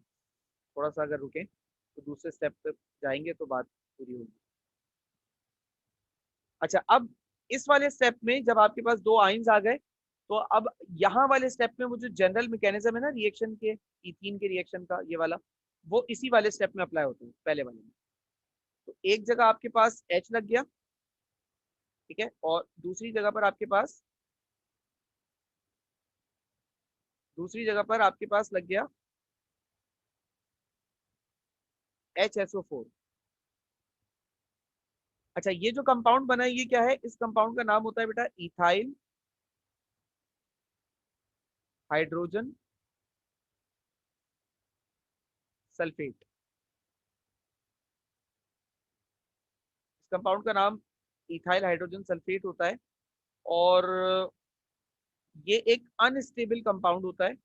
Speaker 1: थोड़ा सा अगर रुके तो दूसरे स्टेप पे जाएंगे तो बात पूरी होगी। अच्छा, अब इस वाले स्टेप में जब आपके पास दो आइंस आ गए, तो अब यहाँ वाले स्टेप में वो जो जनरल मैकेनिज्म है ना रिएक्शन के, इथीन के रिएक्शन का, ये वाला, वो इसी वाले स्टेप में अप्लाई होता है, पहले वाले में। तो एक जगह आपके पास H लग गया, ठीक है, और दूसरी जगह पर आपके पास लग गया HSO4। अच्छा, ये जो कंपाउंड बना है ये क्या है? इस कंपाउंड का नाम होता है बेटा इथाइल हाइड्रोजन सल्फेट। इस कंपाउंड का नाम इथाइल हाइड्रोजन सल्फेट होता है, और ये एक अनस्टेबल कंपाउंड होता है।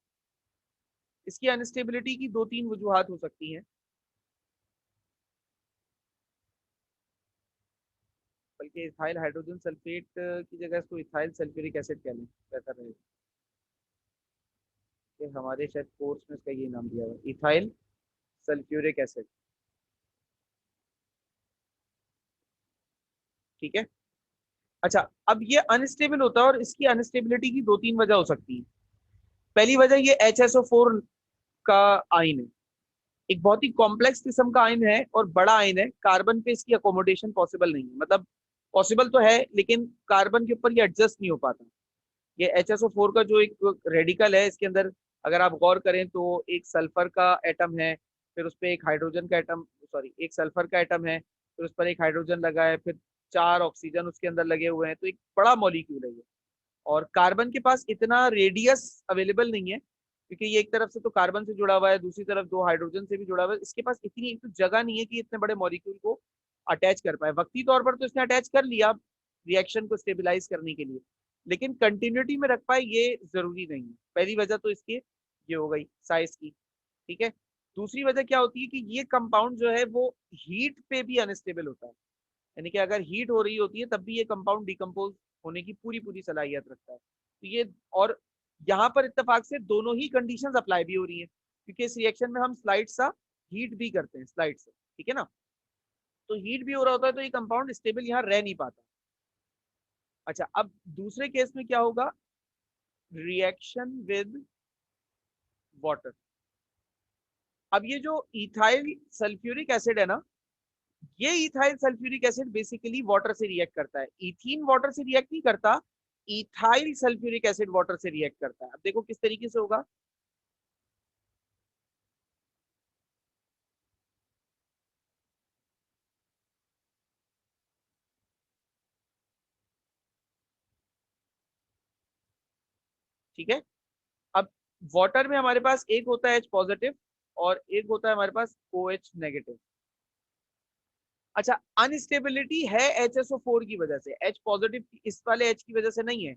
Speaker 1: इसकी अनस्टेबिलिटी की 2-3 वजूहात हो सकती हैं, बल्कि इथाइल हाइड्रोजन सल्फेट की जगह इसको इथाइल सल्फ्यूरिक एसिड कह लें, बेहतर रहेगा। कि हमारे शायद कोर्स में इसका ये नाम दिया हुआ है, इथाइल सल्फ्यूरिक एसिड, ठीक है। अच्छा, अब ये अनस्टेबल होता है और इसकी अनस्टेबिलिटी की 2-3 वजह हो सकती है। पहली वजह ये HSO4 का आयन है, एक बहुत ही कॉम्प्लेक्स किस्म का आयन है और बड़ा आयन है, कार्बन पे इसकी अकोमोडेशन पॉसिबल नहीं है, मतलब पॉसिबल तो है लेकिन कार्बन के ऊपर ये एडजस्ट नहीं हो पाता। ये HSO4 का जो एक रेडिकल है, इसके अंदर अगर आप गौर करें तो एक सल्फर का एटम है, फिर उस पर एक हाइड्रोजन का एटम, सॉरी एक सल्फर का एटम है, फिर उस पर एक हाइड्रोजन लगा है, फिर 4 ऑक्सीजन उसके अंदर लगे हुए हैं, तो एक बड़ा मॉलिक्यूल है ये। और कार्बन के पास इतना रेडियस अवेलेबल नहीं है, क्योंकि ये एक तरफ से तो कार्बन से जुड़ा हुआ है, दूसरी तरफ 2 हाइड्रोजन से भी जुड़ा हुआ है, इसके पास इतनी एक तो जगह नहीं है कि इतने बड़े मॉलिक्यूल को अटैच कर पाए। वक्ती तौर पर तो इसने अटैच कर लिया रिएक्शन को स्टेबलाइज करने के लिए, लेकिन कंटिन्यूटी में रख पाए ये जरूरी नहीं है। पहली वजह तो इसकी ये हो गई साइज की, ठीक है। दूसरी वजह क्या होती है कि ये कंपाउंड जो है वो हीट पे भी अनस्टेबल होता है, यानी कि अगर हीट हो रही होती है तब भी ये कंपाउंड डिकम्पोज होने की पूरी पूरी सलाहियत रखता है। तो ये, और यहाँ पर इत्तेफाक से दोनों ही कंडीशंस अप्लाई भी हो रही हैं, क्योंकि इस रिएक्शन में हम स्लाइड सा हीट भी करते हैं स्लाइड से, ठीक है ना। तो हीट भी हो रहा होता है, तो ये कंपाउंड स्टेबल यहाँ रह नहीं पाता। अच्छा, अब दूसरे केस में क्या होगा, रिएक्शन विद वाटर। अब ये जो इथाइल सल्फ्यूरिक एसिड है ना, ये ethyl sulphuric acid basically water से रिएक्ट करता है। इथीन वाटर से रिएक्ट नहीं करता, इथाइल सल्फ्यूरिक एसिड वाटर से रिएक्ट करता है। अब देखो किस तरीके से होगा। ठीक है, अब वाटर में हमारे पास एक होता है H पॉजिटिव और एक होता है हमारे पास OH नेगेटिव। अच्छा, अनस्टेबिलिटी है HSO4 की वजह से, H पॉजिटिव इस वाले H की वजह से नहीं है,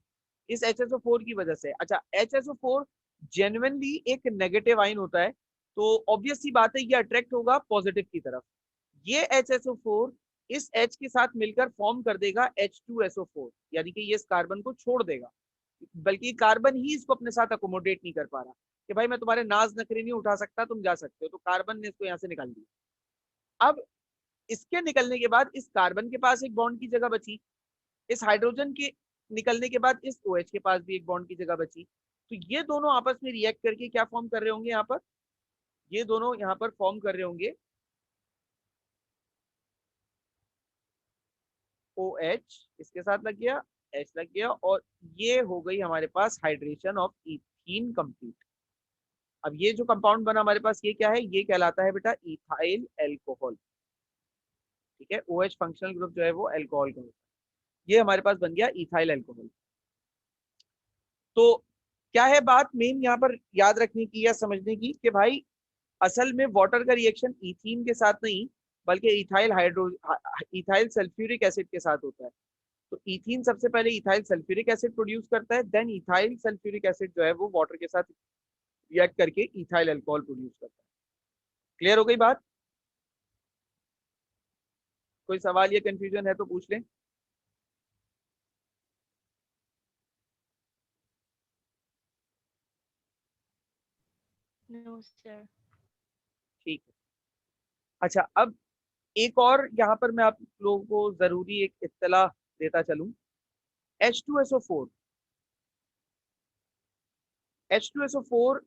Speaker 1: इस HSO4 की वजह से। अच्छा, HSO4 जेन्युइनली एक नेगेटिव आयन होता है, तो ऑब्वियस सी बात है ये अट्रैक्ट होगा पॉजिटिव की तरफ। ये HSO4 इस H के साथ मिलकर फॉर्म कर देगा H2SO4, यानी कि ये इस कार्बन को छोड़ देगा, बल्कि कार्बन ही इसको अपने साथ अकोमोडेट नहीं कर पा रहा कि भाई मैं तुम्हारे नाज नखरे नहीं उठा सकता, तुम जा सकते हो, तो कार्बन ने इसको यहाँ से निकाल दिया। अब इसके निकलने के बाद इस कार्बन के पास एक बॉन्ड की जगह बची, इस हाइड्रोजन के निकलने के बाद इस OH के पास भी एक बॉन्ड की जगह बची। तो ये दोनों आपस में रिएक्ट करके क्या फॉर्म कर रहे होंगे, यहाँ पर ये दोनों यहाँ पर फॉर्म कर रहे होंगे OH, इसके साथ लग गया H लग गया, और ये हो गई हमारे पास हाइड्रेशन ऑफ इथीन कंप्लीट। अब ये जो कंपाउंड बना हमारे पास, ये क्या है, ये कहलाता है बेटा इथाइल एल्कोहल। ठीक है, OH फंक्शनल ग्रुप जो है वो एल्कोहल का होता है, ये हमारे पास बन गया इथाइल एल्कोहल। तो क्या है बात मेन यहाँ पर याद रखने की या समझने की, कि भाई असल में वाटर का रिएक्शन इथीन के साथ नहीं बल्कि इथाइल सल्फ्यूरिक एसिड के साथ होता है। तो इथीन सबसे पहले इथाइल सल्फ्यूरिक एसिड प्रोड्यूस करता है, देन इथाइल सल्फ्यूरिक एसिड जो है वो वाटर के साथ रिएक्ट करके इथाइल अल्कोहल प्रोड्यूस करता है। क्लियर हो गई बात? कोई सवाल या कंफ्यूजन है तो पूछ लें।
Speaker 3: No sir.
Speaker 1: ठीक है, अच्छा अब एक और यहाँ पर मैं आप लोगों को जरूरी एक इत्तला देता चलूं। H2SO4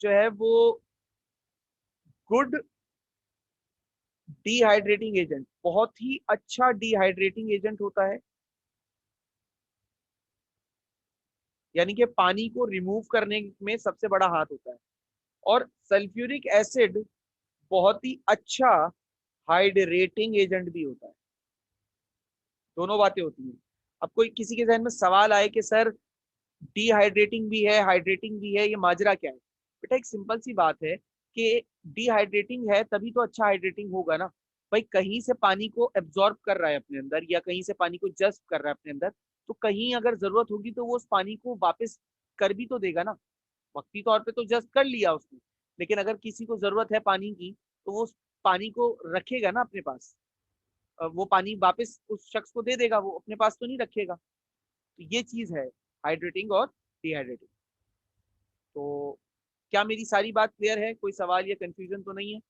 Speaker 1: जो है वो गुड डिहाइड्रेटिंग एजेंट, बहुत ही अच्छा डिहाइड्रेटिंग एजेंट होता है, यानी कि पानी को रिमूव करने में सबसे बड़ा हाथ होता है। और सल्फ्यूरिक एसिड बहुत ही अच्छा हाइड्रेटिंग एजेंट भी होता है, दोनों बातें होती हैं। अब कोई किसी के जहन में सवाल आए कि सर डिहाइड्रेटिंग भी है हाइड्रेटिंग भी है, ये माजरा क्या है? बेटा एक सिंपल सी बात है कि डिहाइड्रेटिंग है तभी तो अच्छा हाइड्रेटिंग होगा ना। भाई कहीं से पानी को एब्जॉर्ब कर रहा है अपने अंदर या कहीं से पानी को जज्ब कर रहा है अपने अंदर, तो कहीं अगर जरूरत होगी तो वो उस पानी को वापस कर भी तो देगा ना। वक्ती तौर पे तो जज्ब कर लिया उसने, लेकिन अगर किसी को जरूरत है पानी की तो वो उस पानी को रखेगा ना अपने पास, वो पानी वापस उस शख्स को दे देगा, वो अपने पास तो नहीं रखेगा। तो ये चीज है हाइड्रेटिंग और डिहाइड्रेटिंग। तो क्या मेरी सारी बात क्लियर है? कोई सवाल या कंफ्यूजन तो नहीं है?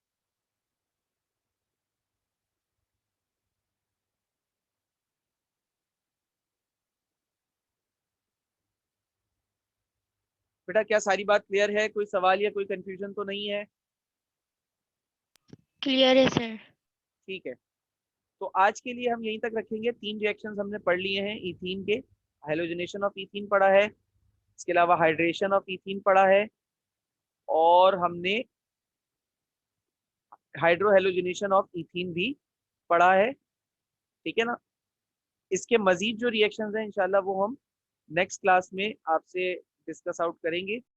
Speaker 1: बेटा क्या सारी बात क्लियर है? कोई सवाल या कोई कंफ्यूजन तो नहीं है?
Speaker 2: क्लियर है सर।
Speaker 1: ठीक है, तो आज के लिए हम यहीं तक रखेंगे। 3 रिएक्शंस हमने पढ़ लिए हैं इथीन के। हेलोजनेशन ऑफ इथीन पढ़ा है, इसके अलावा हाइड्रेशन ऑफ इथीन पढ़ा है, और हमने हाइड्रोहेलोजनेशन ऑफ इथीन भी पढ़ा है। ठीक है ना। इसके मजीद जो रिएक्शंस हैं इंशाल्लाह वो हम नेक्स्ट क्लास में आपसे डिस्कस आउट करेंगे।